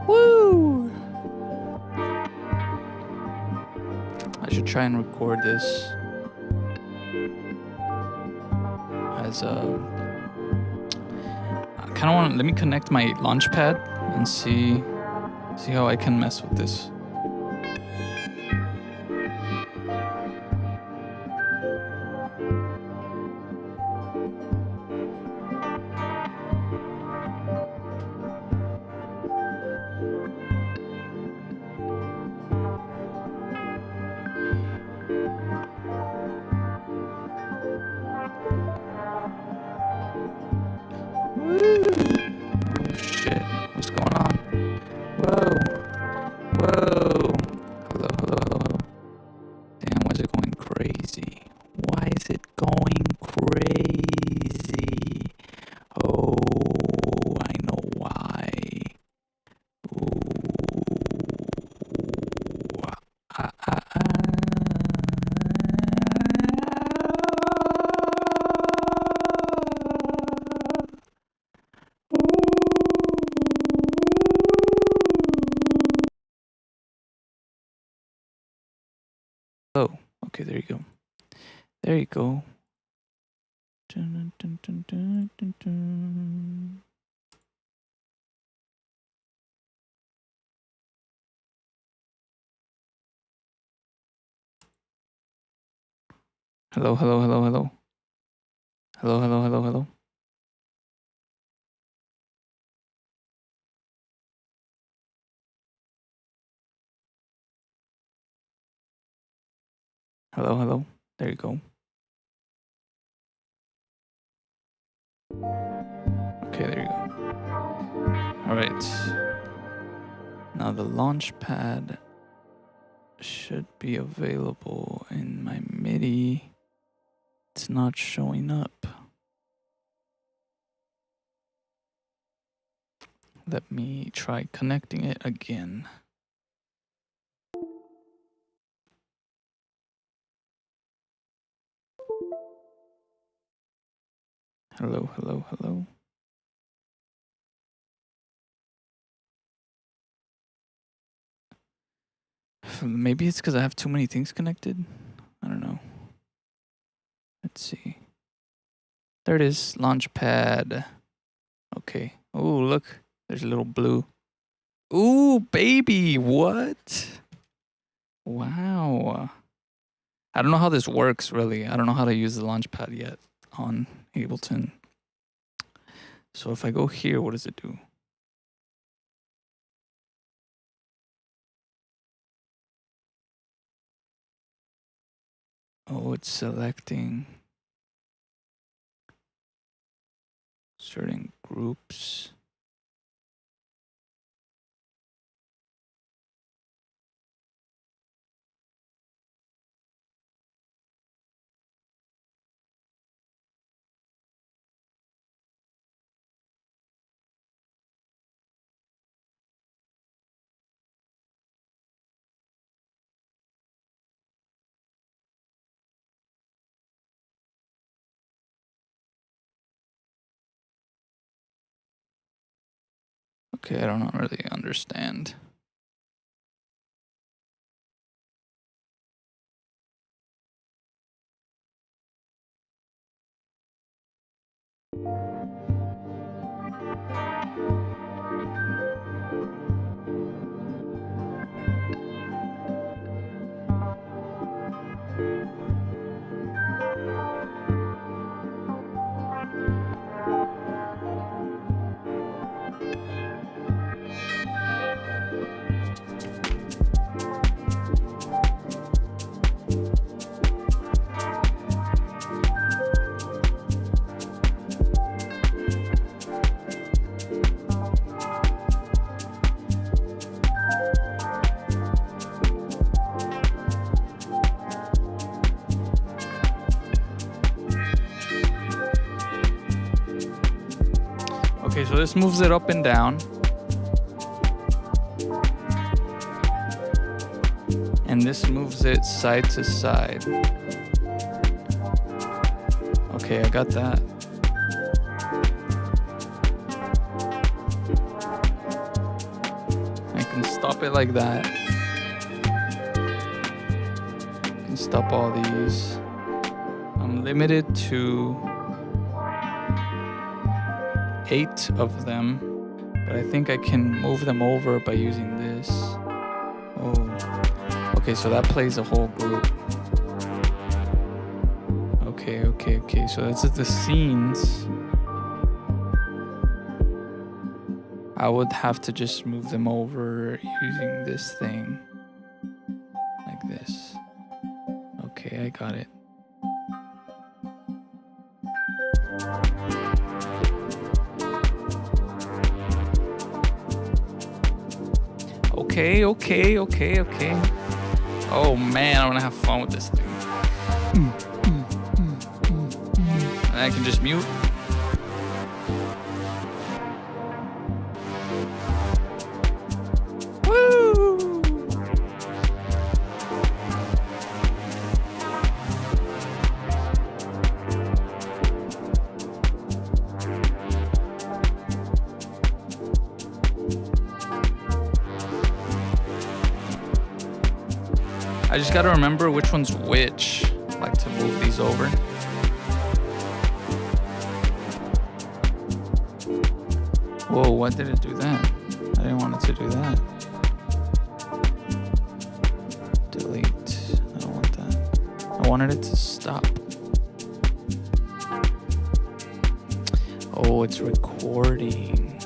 Woo! I should try and record this as a. I kind of want. Let me connect my Launchpad and see how I can mess with this. Shit, what's going on? Whoa. Oh, okay, there you go. There you go. Dun, dun, dun, dun, dun, dun. Hello, hello, hello, hello. Hello, hello, hello, hello. Hello, hello. There you go. Okay, there you go. All right. Now the launch pad should be available in my MIDI. It's not showing up. Let me try connecting it again. Hello, hello, hello. Maybe it's because I have too many things connected. I don't know. Let's see. There it is, Launchpad. Okay. Oh, look. There's a little blue. Ooh, baby. What? Wow. I don't know how this works, really. I don't know how to use the Launchpad yet on Ableton. So if I go here, what does it do? Oh, it's selecting certain groups. Okay, I don't really understand. Okay, so this moves it up and down. And this moves it side to side. Okay, I got that. I can stop it like that. I can stop all these. I'm limited to 8 of them, but I think I can move them over by using this. Oh, okay, so that plays a whole group. Okay, so that's the scenes. I would have to just move them over using this thing, like this. Okay, I got it. Okay. Oh man, I'm gonna have fun with this thing. And I can just mute. Woo! I I just gotta remember which one's which. I like to move these over. Whoa, why did it do that? I didn't want it to do that. Delete. I don't want that. I wanted it to stop. Oh, it's recording.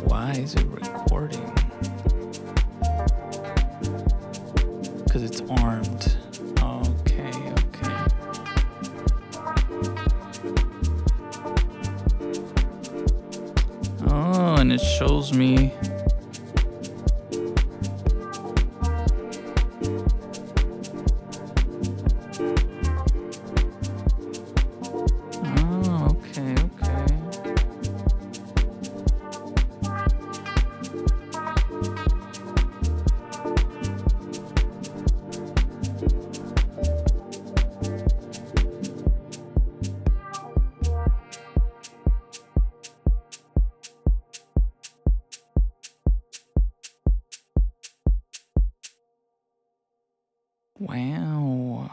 Why is it recording? Because it's armed. Okay, okay. Oh, and it shows me. Oh, okay, okay. Wow.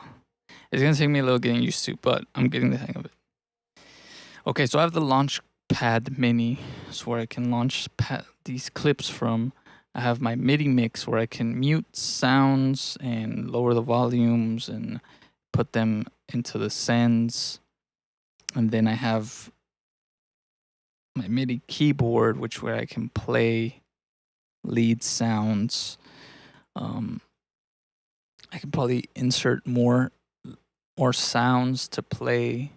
It's gonna take me a little getting used to, but I'm getting the hang of it. Okay, so I have the Launchpad Mini, so where I can launch these clips from. I have my MIDI mix where I can mute sounds and lower the volumes and put them into the sends. And then I have my MIDI keyboard, which where I can play lead sounds. I can probably insert more sounds to play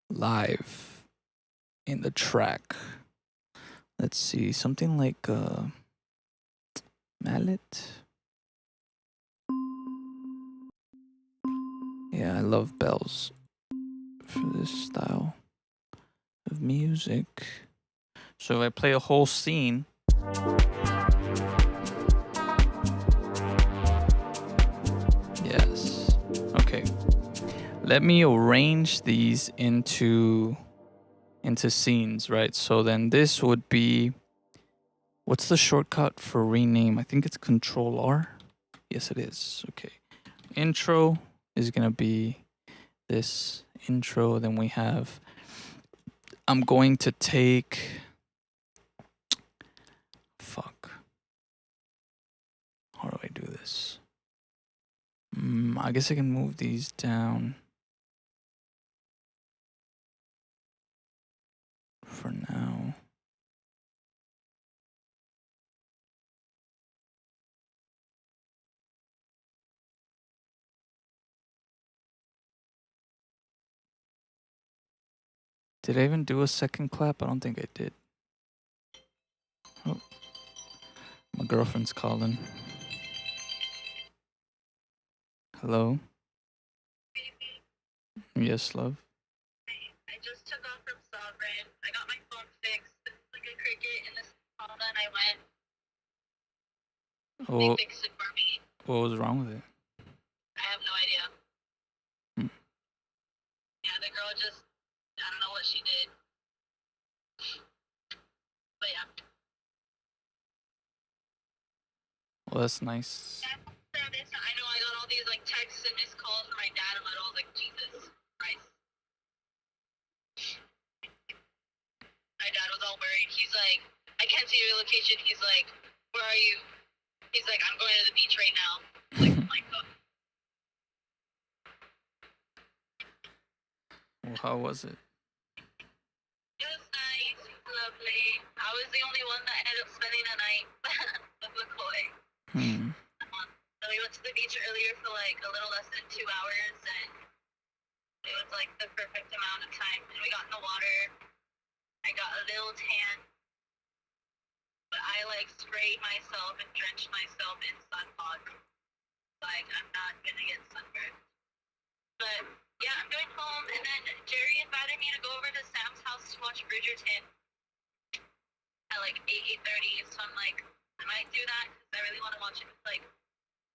live in the track. Let's see, something like mallet. Yeah, I love bells for this style of music. So if I play a whole scene, yes. Okay. Let me arrange these into scenes, right? So then this would be, what's the shortcut for rename? I think it's Control R. Yes, it is. Okay. Intro is gonna be this intro. Then we have, I'm going to take, fuck. How do I do this? I guess I can move these down for now. Did I even do a second clap? I don't think I did. Oh, my girlfriend's calling. Hello? Yes, love? I just took off from Sovereign. I got my phone fixed. It's like a cricket in this call, and I went. Oh, they fixed it for me. what was wrong with it? I have no idea. Yeah, the girl just, I don't know what she did. But yeah. Well, that's nice. I know I got all these like texts and missed calls from my dad, and I was like, Jesus Christ. My dad was all worried. He's like, I can't see your location. He's like, where are you? He's like, I'm going to the beach right now. Like, oh my God. Well, how was it? It was nice, lovely. I was the only one that ended up spending the night with McCoy. So we went to the beach earlier for like a little less than 2 hours, and it was like the perfect amount of time. And we got in the water. I got a little tan, but I like sprayed myself and drenched myself in sunblock. Like, I'm not gonna get sunburned. But yeah, I'm going home, and then Jerry invited me to go over to Sam's house to watch Bridgerton at like 8:30. So I'm like, I might do that because I really want to watch it with like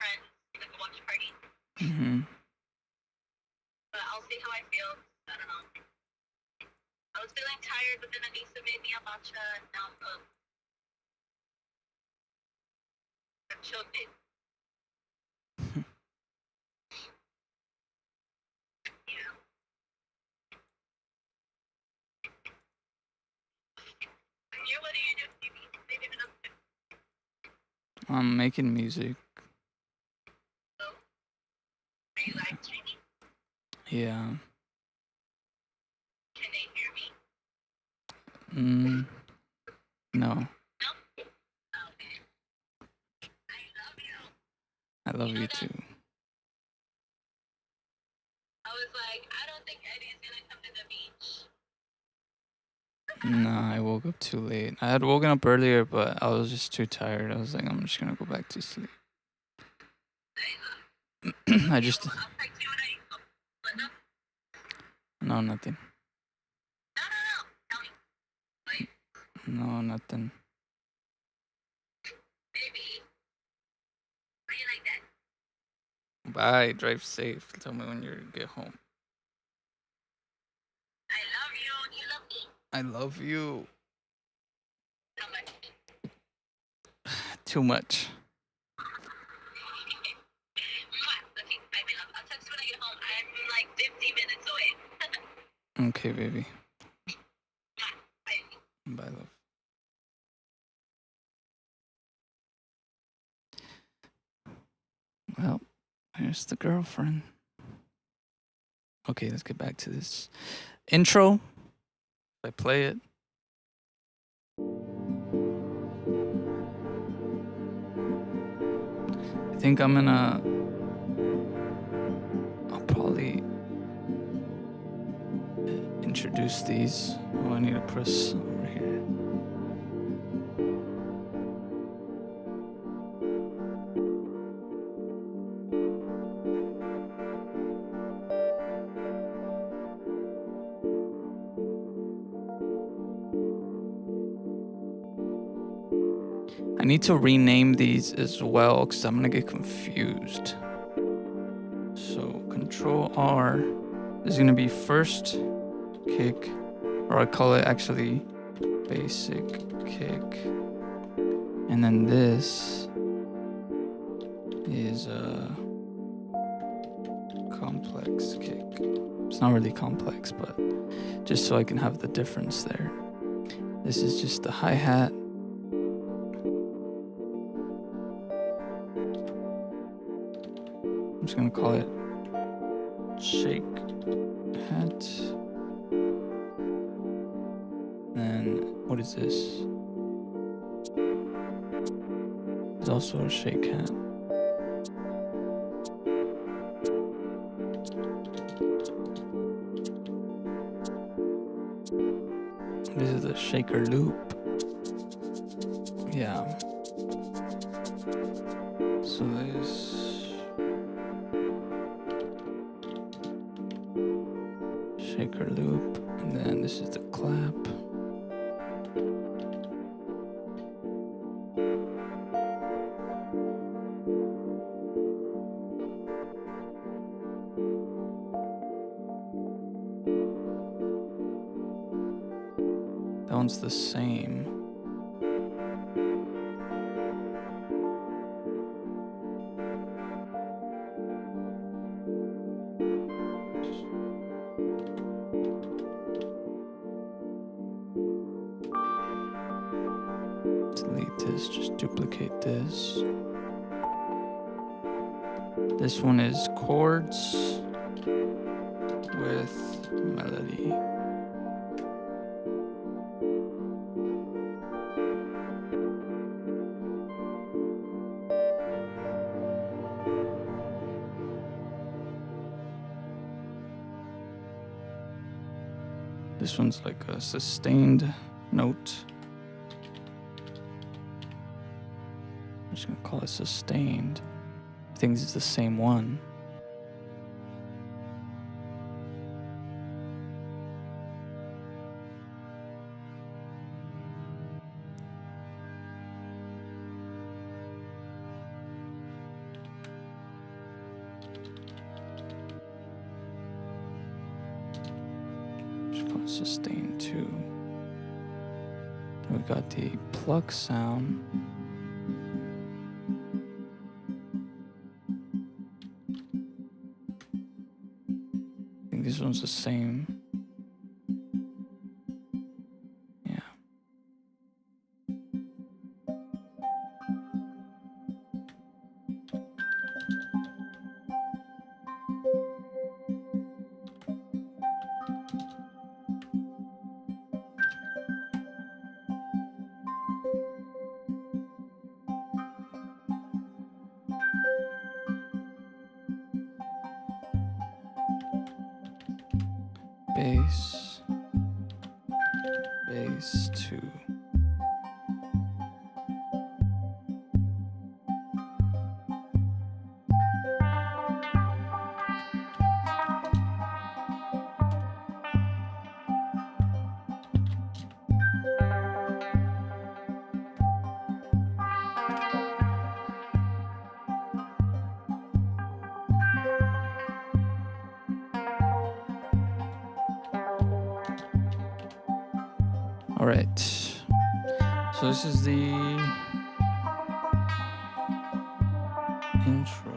friends, like a watch party. But I'll see how I feel. I don't know. I was feeling tired, but then Anissa made me a matcha, and now I'm up. choked it. Yeah. And you, what do you do? Maybe even up to. I'm making music. Oh. Are you live streaming? Yeah. Can they hear me? No. No? Okay. I love you. I love know you that? too. I was like, I don't think Eddie's gonna come to the beach. Nah, I woke up too late. I had woken up earlier, but I was just too tired. I was like, I'm just gonna go back to sleep. I just I'll text you when I. Oh, what? No? no nothing. No. Tell me. Wait, No nothing. baby. Why you like that? Bye. Drive safe. Tell me when you get home. I love you. You love me. I love you. How much? Too much. Okay, I love. I'll text you when I get home. I'm like 50 minutes away. Okay, baby. Bye. Bye, love. Well, there's the girlfriend. Okay, let's get back to this intro. If I play it. I think I'll probably introduce these. Oh, I need to press over here. I need to rename these as well because I'm gonna get confused. So Control R is gonna be first kick, or I call it actually basic kick, and then this is a complex kick. It's not really complex, but just so I can have the difference there. This is just the hi-hat. I'm just gonna call it shake hat. Then what is this? It's also a shake hat. This is the shaker loop. Yeah. So this shaker loop, and then this is the clap. That one's the same. Delete this, just duplicate this. This one is chords with melody. This one's like a sustained note. I'm just gonna call it sustained. I think it's the same one. Just call it sustained 2. Then we got the pluck sound. think this one's the same. Yeah. Bass 2. All right, so this is the intro.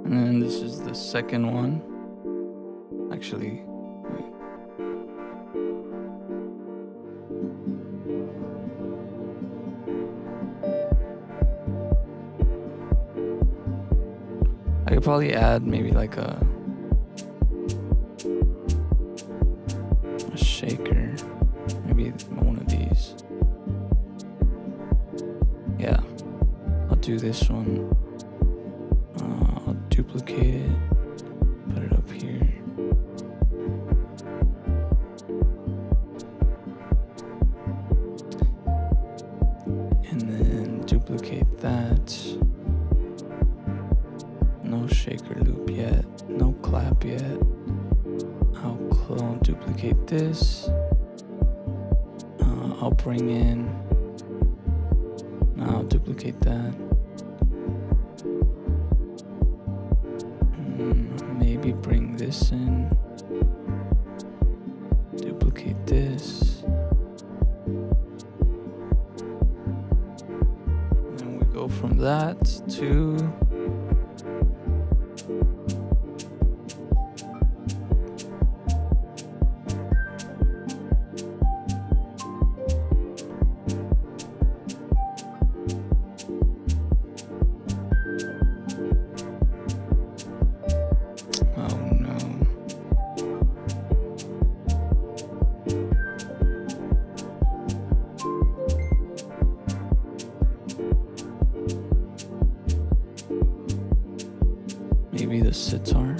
And then this is the second one. Actually, wait. I could probably add maybe like a shaker, maybe one of these. Yeah, I'll do this one. I'll duplicate it, put it up here. And then duplicate that. No shaker loop yet, no clap yet. I'll duplicate this. I'll bring in, I'll duplicate that. Maybe bring this in, duplicate this. And then we go from that to maybe the sitar.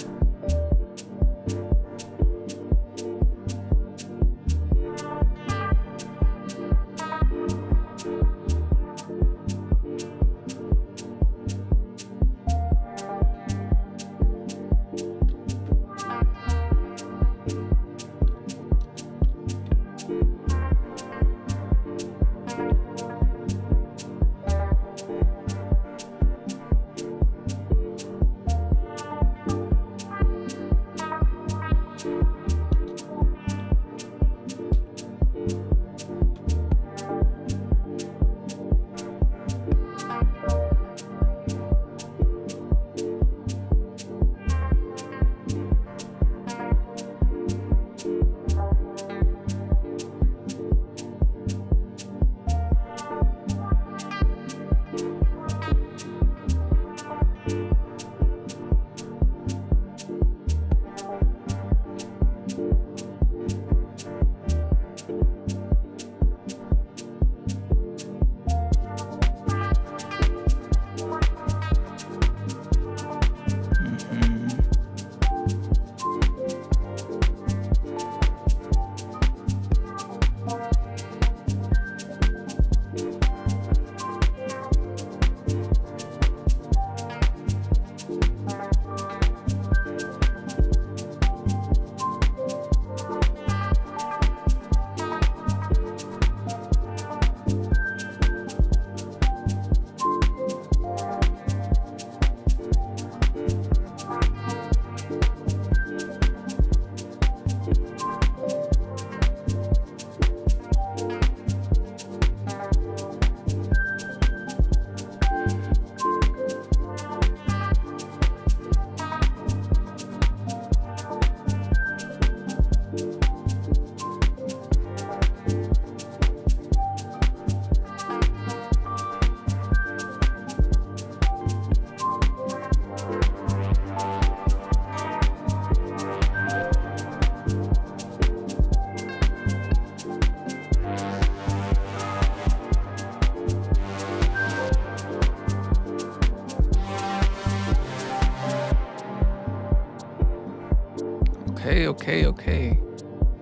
Okay.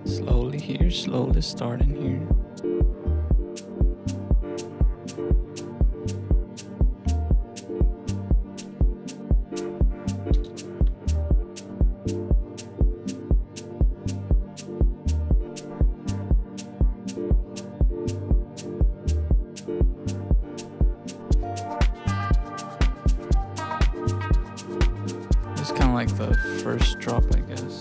Slowly here, slowly starting here. It's kind of like the first drop, I guess.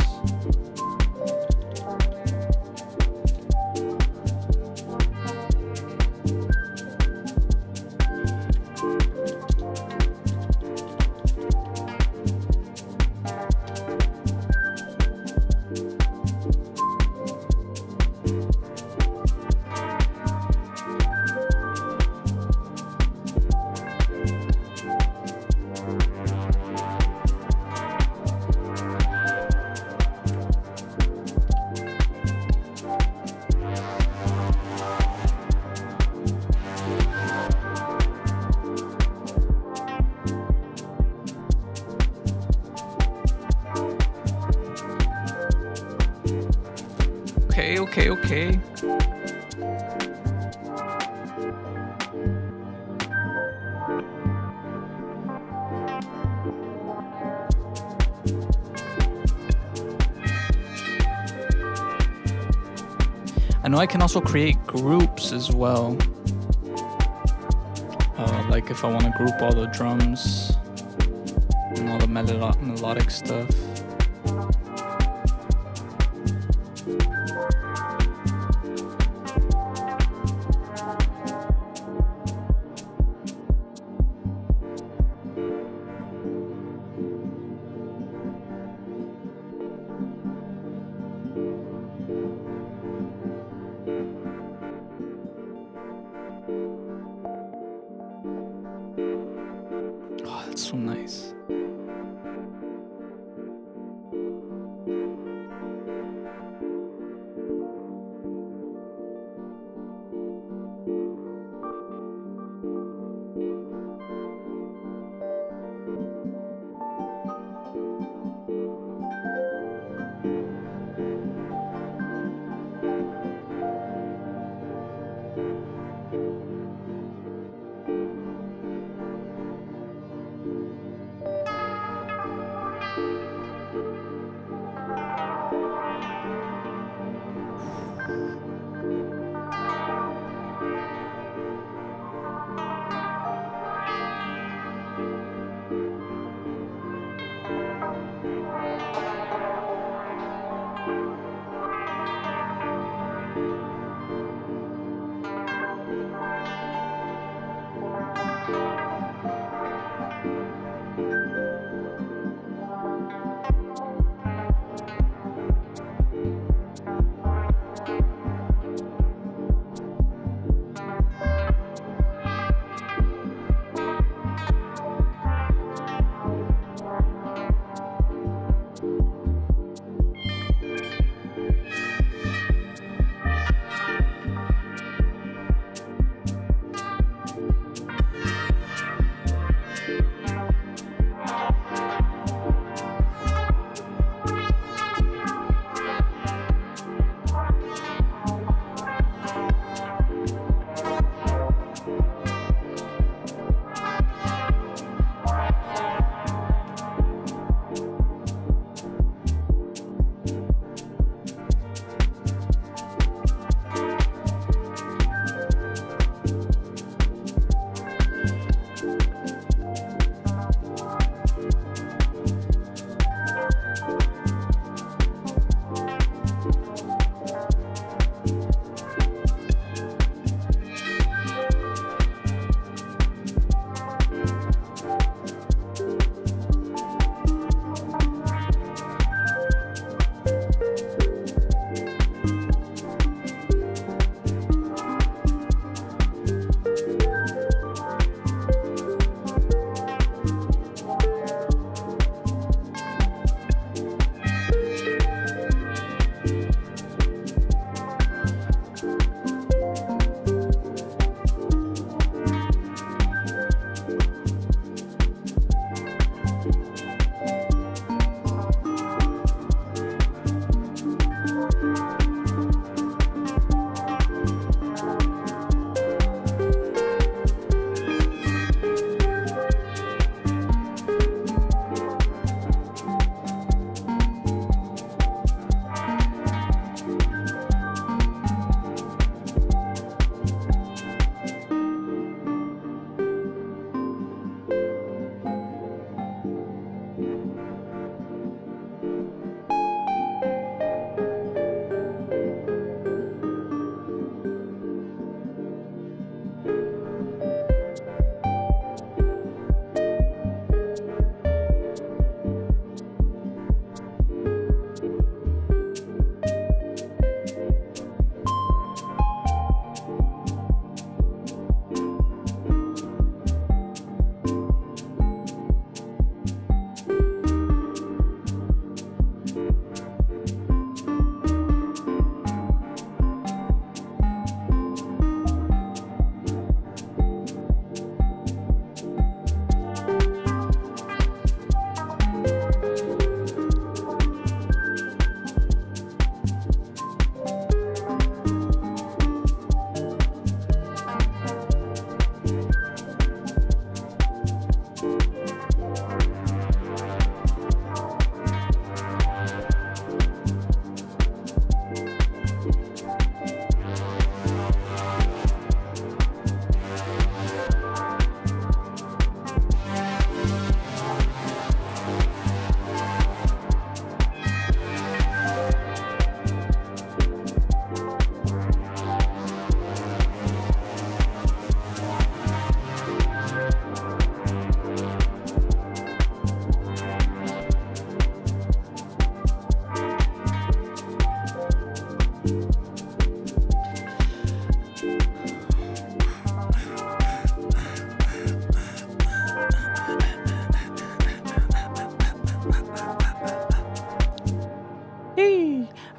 Okay. I know I can also create groups as well. Like if I want to group all the drums and all the melodic stuff. Oh, that's so nice.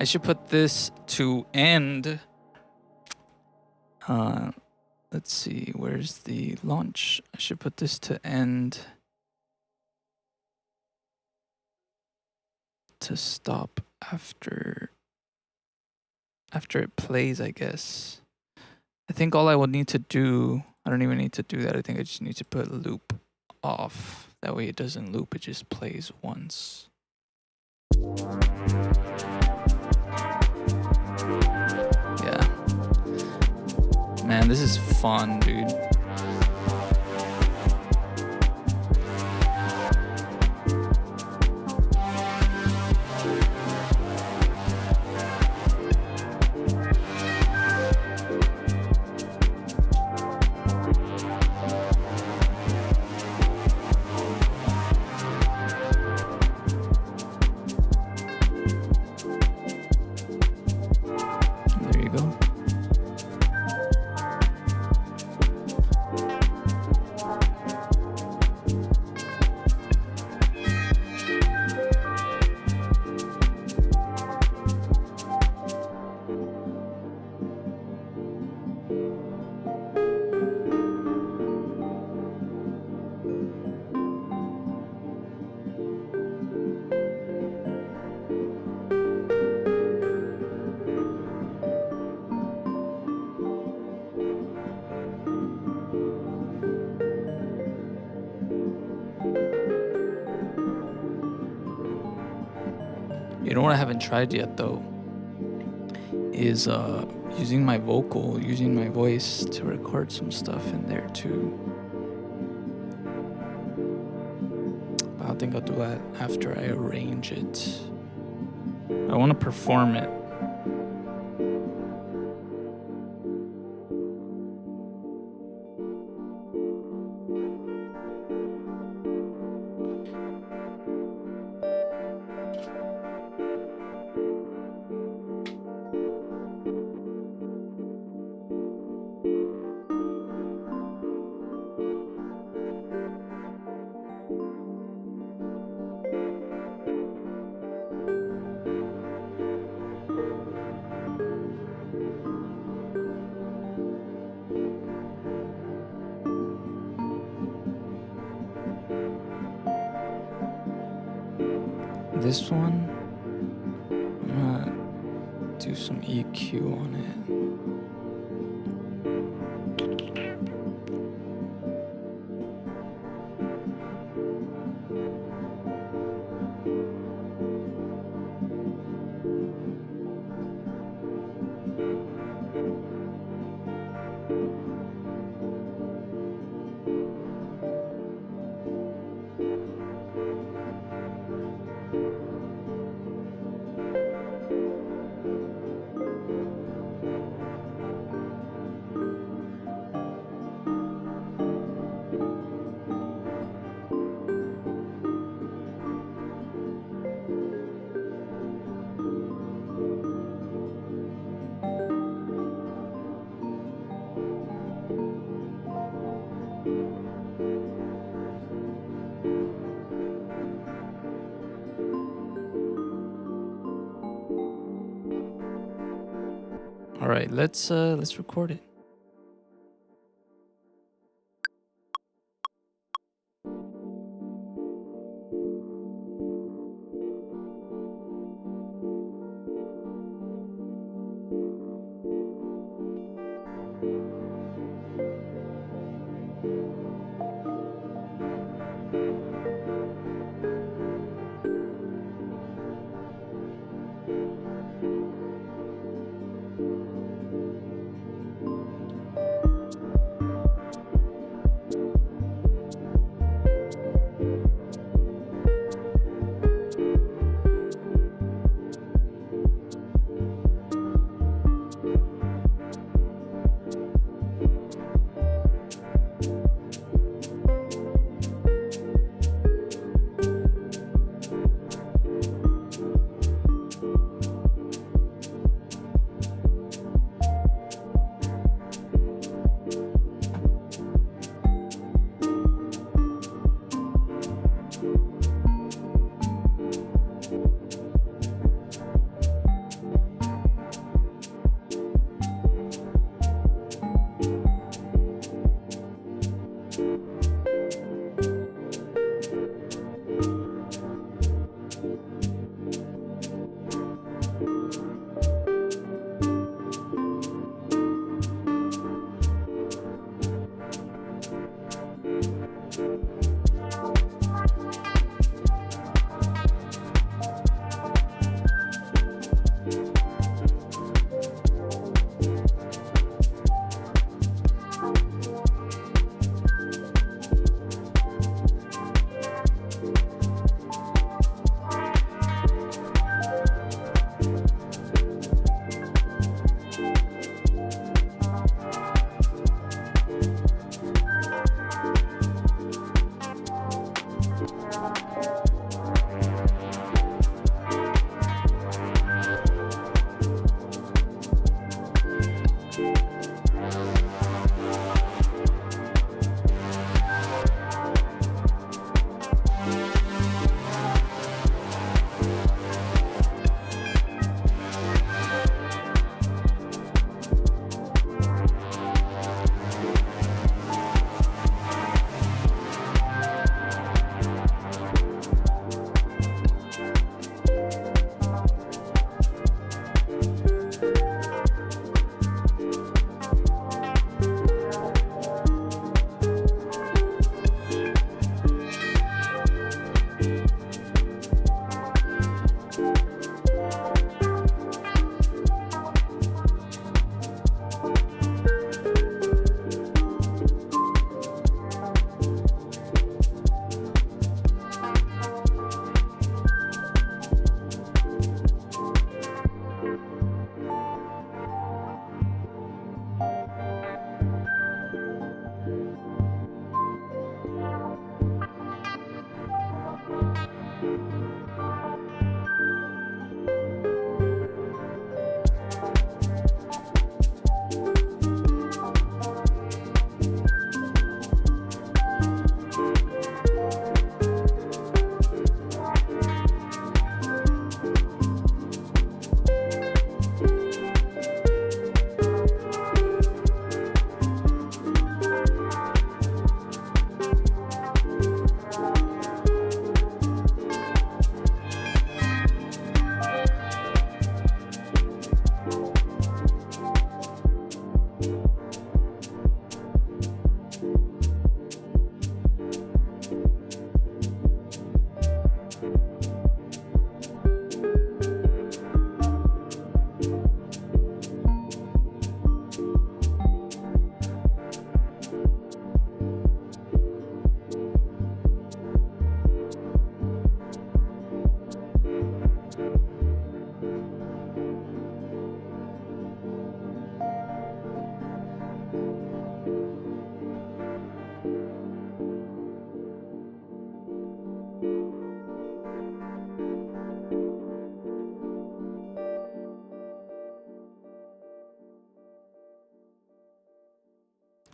should put this to end. Let's see, where's the launch? I should put this to end. To stop after it plays, I guess. I think all I would need to do, I don't even need to do that. I think I just need to put loop off. That way it doesn't loop, it just plays once. Yeah. Man, this is fun, dude. You know what I haven't tried yet though is using my voice to record some stuff in there too. But I think I'll do that after I arrange it. I want to perform it. This one, I'm gonna do some EQ on it. All right, let's record it.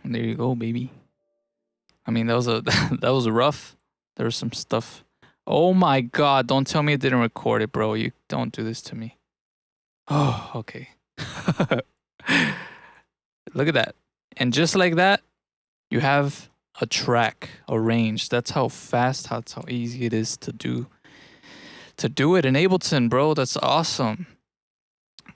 And there you go, baby. I mean, that was a that was rough. There was some stuff. Oh my god! Don't tell me it didn't record it, bro. You don't do this to me. Oh, okay. Look at that. And just like that, you have a track, a range. That's how fast, that's how easy it is to do it in Ableton, bro. That's awesome.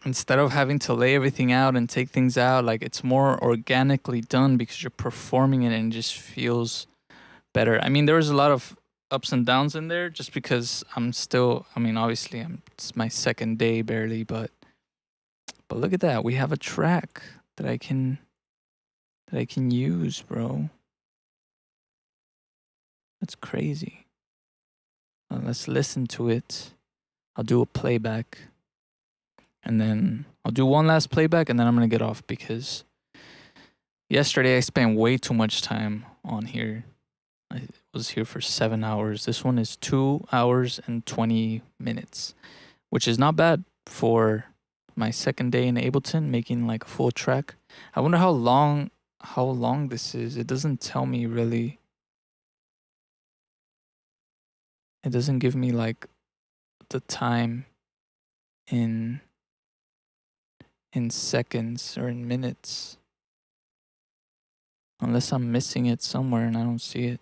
Instead of having to lay everything out and take things out, like it's more organically done because you're performing it and it just feels better. I mean, there was a lot of ups and downs in there just because I'm still, I mean, obviously it's my second day barely, but look at that. We have a track that I can use, bro. That's crazy. Let's listen to it. I'll do a playback. And then I'll do one last playback and then I'm going to get off because yesterday I spent way too much time on here. I was here for 7 hours. This one is 2 hours and 20 minutes, which is not bad for my second day in Ableton, making like a full track. I wonder how long this is. It doesn't tell me really. It doesn't give me like the time in seconds or in minutes. Unless I'm missing it somewhere and I don't see it.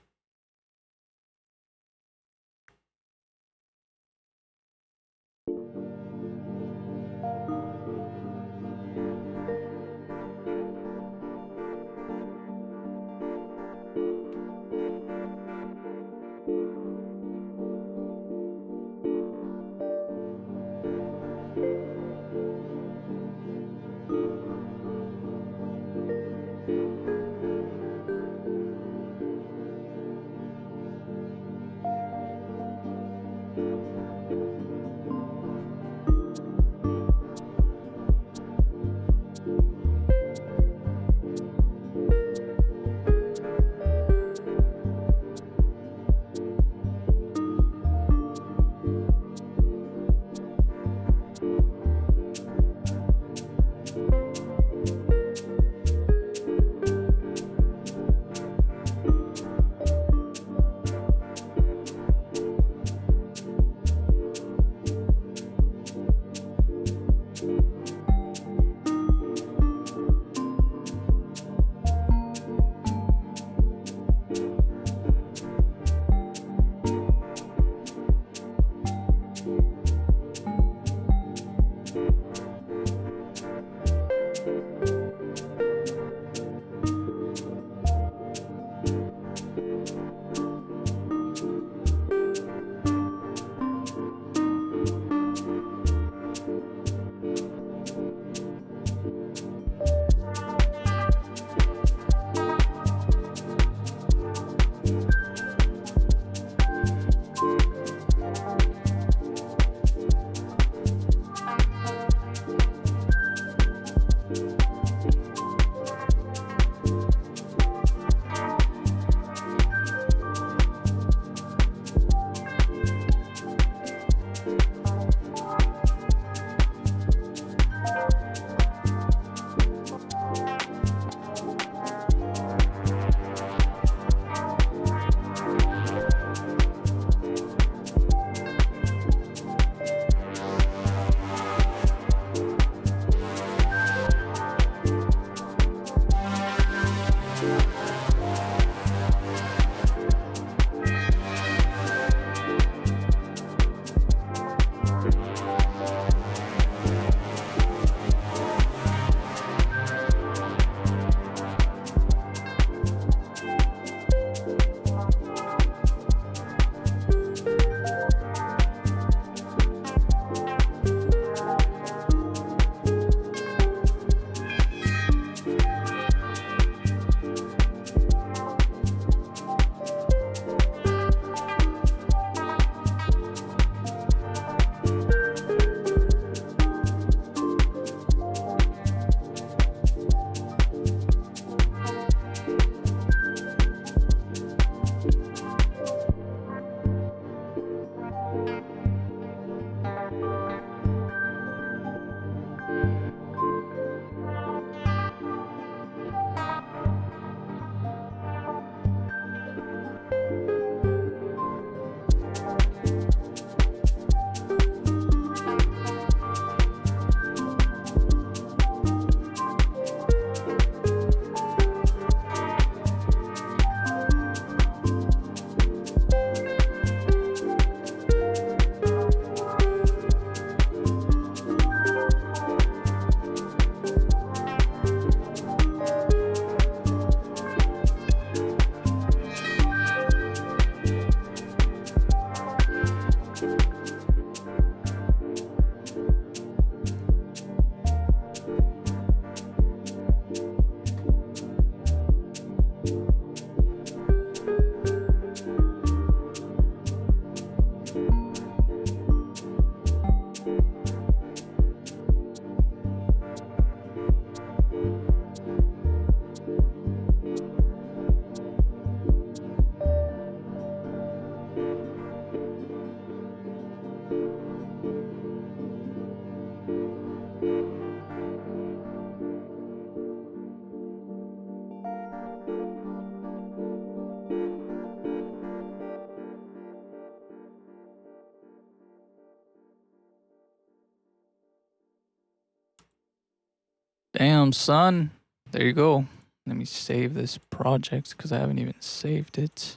Damn, son. There you go. Let me save this project because I haven't even saved it.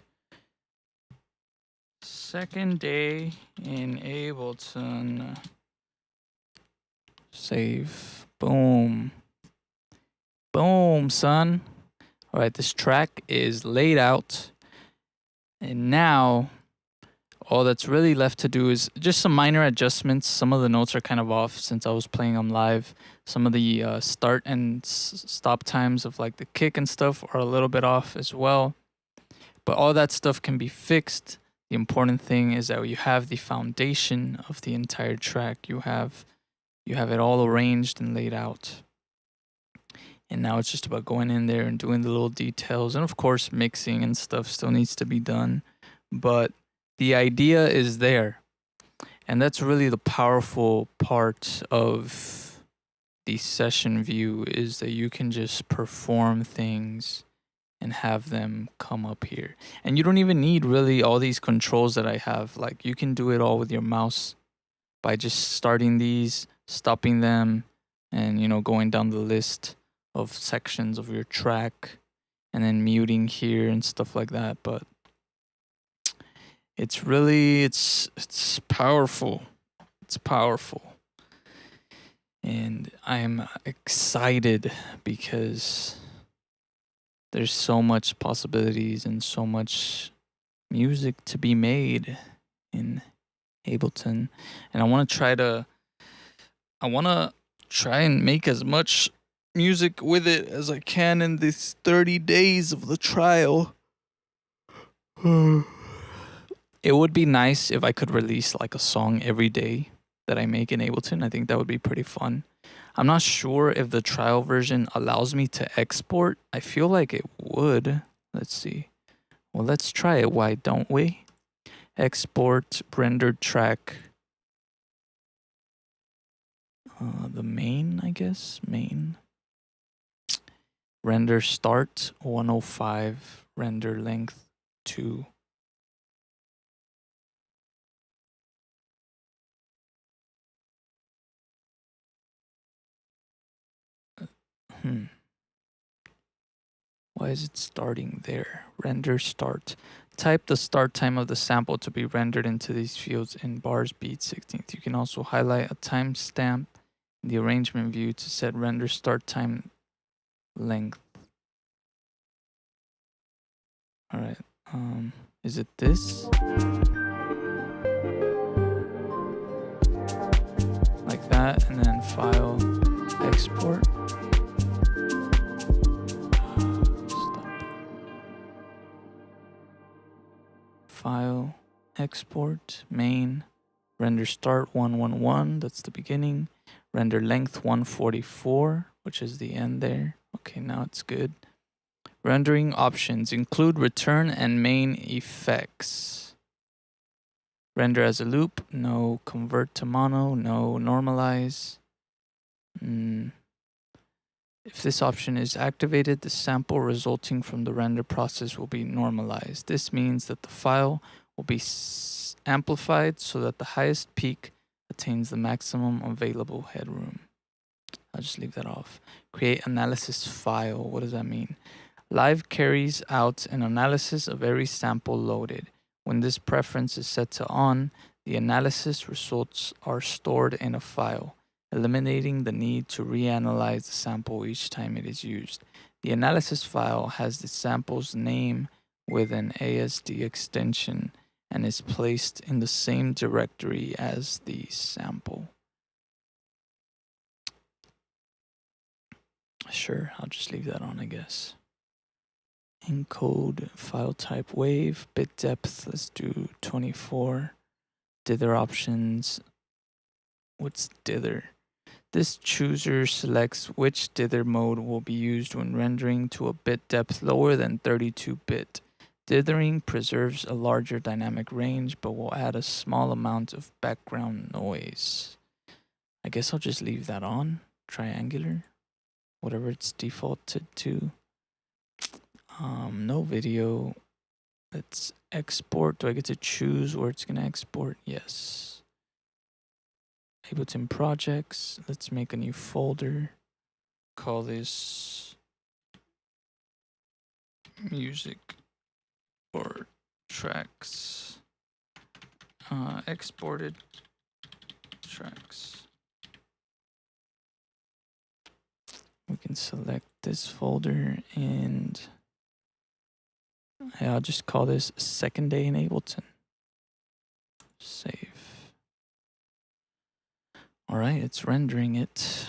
Second day in Ableton. Save. Boom. Boom, son. All right, this track is laid out. And now all that's really left to do is just some minor adjustments. Some of the notes are kind of off since I was playing them live. Some of the start and stop times of like the kick and stuff are a little bit off as well. But all that stuff can be fixed. The important thing is that you have the foundation of the entire track. You have it all arranged and laid out. And now it's just about going in there and doing the little details. And of course, mixing and stuff still needs to be done. But the idea is there. And that's really the powerful part of the session view, is that you can just perform things and have them come up here. And you don't even need really all these controls that I have. Like, you can do it all with your mouse by just starting these, stopping them, and, you know, going down the list of sections of your track and then muting here and stuff like that. But it's really, it's powerful. It's powerful. And I'm excited because there's so much possibilities and so much music to be made in Ableton. And I want to try and make as much music with it as I can in these 30 days of the trial. It would be nice if I could release like a song every day that I make in Ableton. I think that would be pretty fun. I'm not sure if the trial version allows me to export. I feel like it would. Let's see. Well, let's try it. Why don't we? Export rendered track. The main, I guess. Main. Render start 105. Render length 2. Why is it starting there? Render start. Type the start time of the sample to be rendered into these fields in bars, beats, 16th. You can also highlight a timestamp in the arrangement view to set render start time length. All right. Is it this? Like that, and then file, export. File, export, main, render start 111, that's the beginning, render length 144, which is the end there. Okay, now it's good. Rendering options include return and main effects. Render as a loop, no. Convert to mono, no. Normalize. If this option is activated, the sample resulting from the render process will be normalized. This means that the file will be amplified so that the highest peak attains the maximum available headroom. I'll just leave that off. Create analysis file. What does that mean? Live carries out an analysis of every sample loaded. When this preference is set to on, the analysis results are stored in a file, eliminating the need to reanalyze the sample each time it is used. The analysis file has the sample's name with an ASD extension and is placed in the same directory as the sample. Sure, I'll just leave that on, I guess. Encode, file type wave, bit depth, let's do 24. Dither options. What's dither? This chooser selects which dither mode will be used when rendering to a bit depth lower than 32-bit. Dithering preserves a larger dynamic range, but will add a small amount of background noise. I guess I'll just leave that on. Triangular, whatever it's defaulted to. No video. Let's export. Do I get to choose where it's gonna export? Yes. Ableton projects. Let's make a new folder. call this music or tracks, exported tracks. We can select this folder and I'll just call this second day in Ableton. Save. All right, it's rendering it.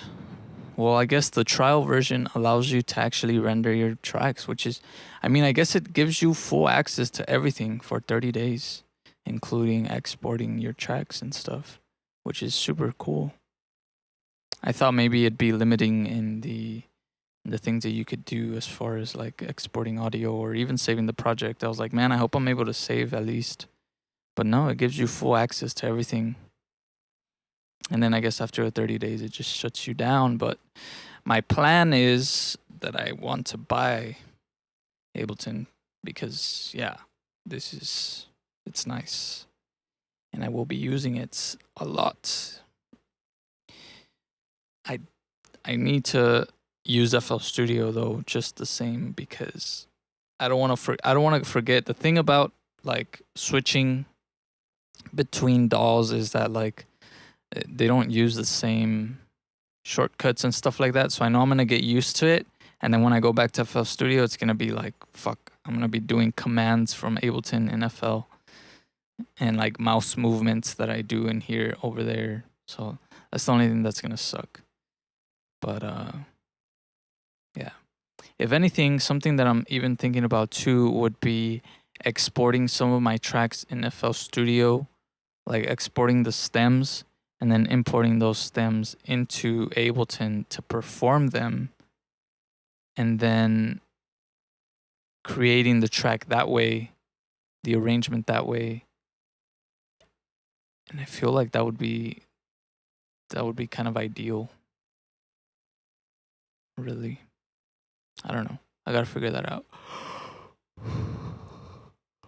Well, I guess the trial version allows you to actually render your tracks, which is, I mean, I guess it gives you full access to everything for 30 days, including exporting your tracks and stuff, which is super cool. I thought maybe it'd be limiting in the things that you could do as far as like exporting audio or even saving the project. I was like, man, I hope I'm able to save at least. But no, it gives you full access to everything. And then I guess after 30 days, it just shuts you down. But my plan is that I want to buy Ableton because, yeah, it's nice. And I will be using it a lot. I need to use FL Studio though, just the same, because I don't want to forget the thing about like switching between DAWs is that like they don't use the same shortcuts and stuff like that. So I know I'm gonna get used to it, and then when I go back to FL Studio, it's gonna be like, fuck, I'm gonna be doing commands from Ableton in FL and like mouse movements that I do in here over there. So that's the only thing that's gonna suck. But yeah. If anything, something that I'm even thinking about too would be exporting some of my tracks in FL Studio, like exporting the stems and then importing those stems into Ableton to perform them, and then creating the track that way, the arrangement that way. And I feel like that would be kind of ideal. Really. I don't know. I gotta figure that out.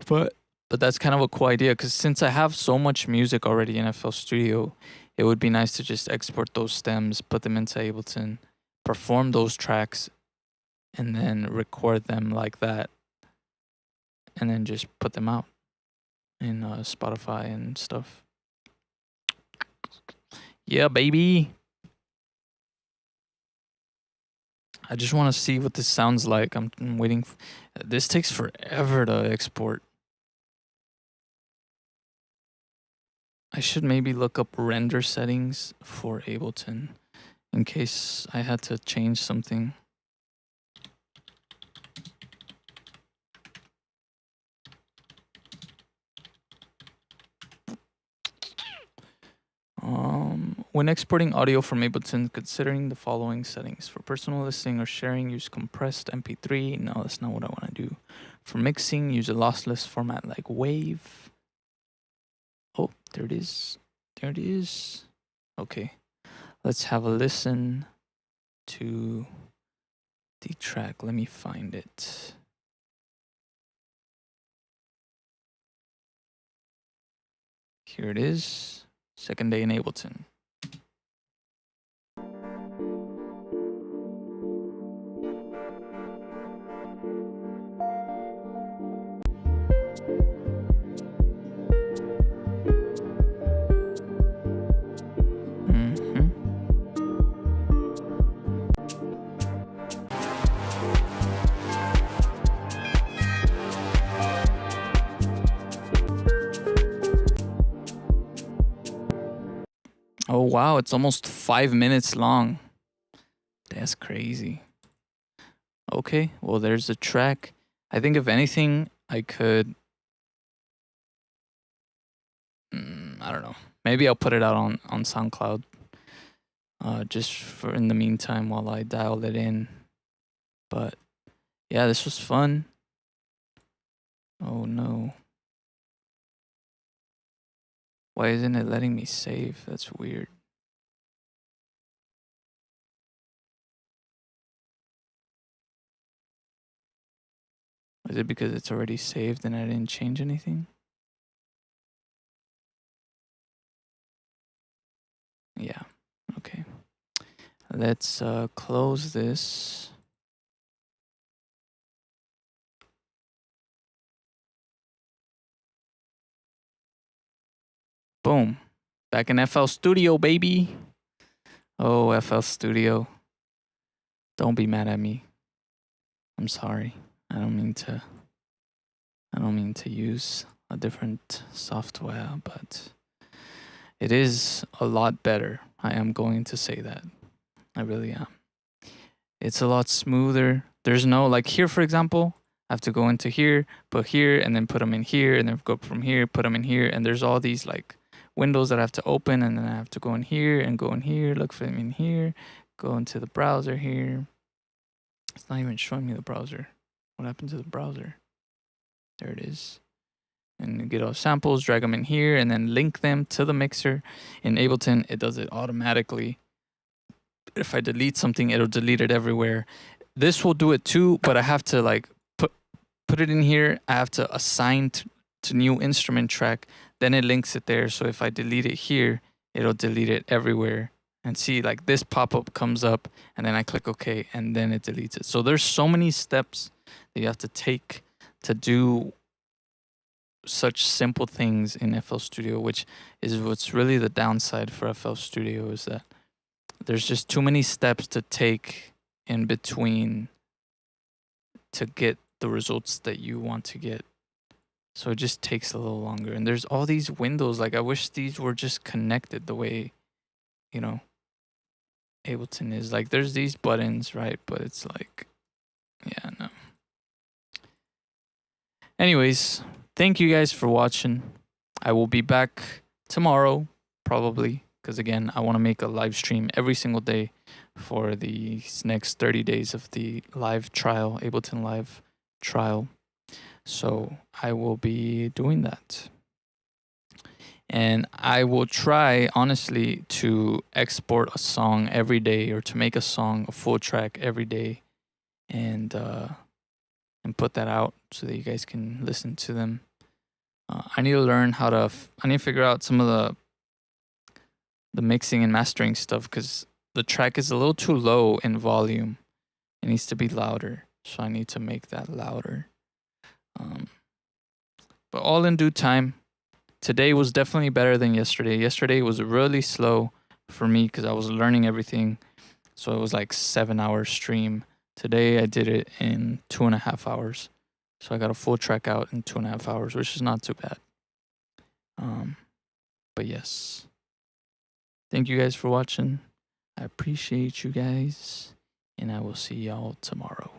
But that's kind of a cool idea, because since I have so much music already in FL Studio, it would be nice to just export those stems, put them into Ableton, perform those tracks, and then record them like that, and then just put them out in Spotify and stuff. Yeah, baby. I just want to see what this sounds like. I'm waiting. This takes forever to export. I should maybe look up render settings for Ableton in case I had to change something. When exporting audio from Ableton, considering the following settings. For personal listening or sharing, use compressed MP3. No, that's not what I want to do. For mixing, use a lossless format like Wave. Oh, there it is. There it is. Okay. Let's have a listen to the track. Let me find it. Here it is. Second day in Ableton. Oh, wow. It's almost 5 minutes long. That's crazy. Okay. Well, there's a track. I think if anything, I could... I don't know. Maybe I'll put it out on SoundCloud. Just for in the meantime while I dial it in. But yeah, this was fun. Oh, no. Why isn't it letting me save? That's weird. Is it because it's already saved and I didn't change anything? Yeah. Okay. Let's close this. Boom. Back in FL Studio, baby. Oh, FL Studio. Don't be mad at me. I'm sorry. I don't mean to use a different software, but it is a lot better. I am going to say that. I really am. It's a lot smoother. There's no, like here, for example, I have to go into here, put here, and then put them in here, and then go from here, put them in here. And there's all these like windows that I have to open, and then I have to go in here and go in here, look for them in here, go into the browser here. It's not even showing me the browser. What happened to the browser? There it is. And you get all samples, drag them in here, and then link them to the mixer. In Ableton, it does it automatically. If I delete something, it'll delete it everywhere. This will do it too, but I have to like put it in here. I have to assign to new instrument track. Then it links it there. So if I delete it here, it'll delete it everywhere. And see, like this pop-up comes up, and then I click OK, and then it deletes it. So there's so many steps that you have to take to do such simple things in FL Studio, which is what's really the downside for FL Studio, is that there's just too many steps to take in between to get the results that you want to get. So it just takes a little longer. And there's all these windows. Like I wish these were just connected the way, you know, Ableton is. Like there's these buttons, right? But it's like, yeah, no. Anyways, thank you guys for watching. I will be back tomorrow, probably, because again, I want to make a live stream every single day for these next 30 days of the live trial, Ableton live trial. So I will be doing that. And I will try, honestly, to export a song every day, or to make a song, a full track every day, and put that out so that you guys can listen to them. I need to learn how to. I need to figure out some of the mixing and mastering stuff, because the track is a little too low in volume. It needs to be louder, so I need to make that louder. But all in due time. Today was definitely better than yesterday. Yesterday was really slow for me because I was learning everything. So it was like 7-hour stream. Today I did it in 2.5 hours. So I got a full track out in 2.5 hours, which is not too bad. But yes. Thank you guys for watching. I appreciate you guys. And I will see y'all tomorrow.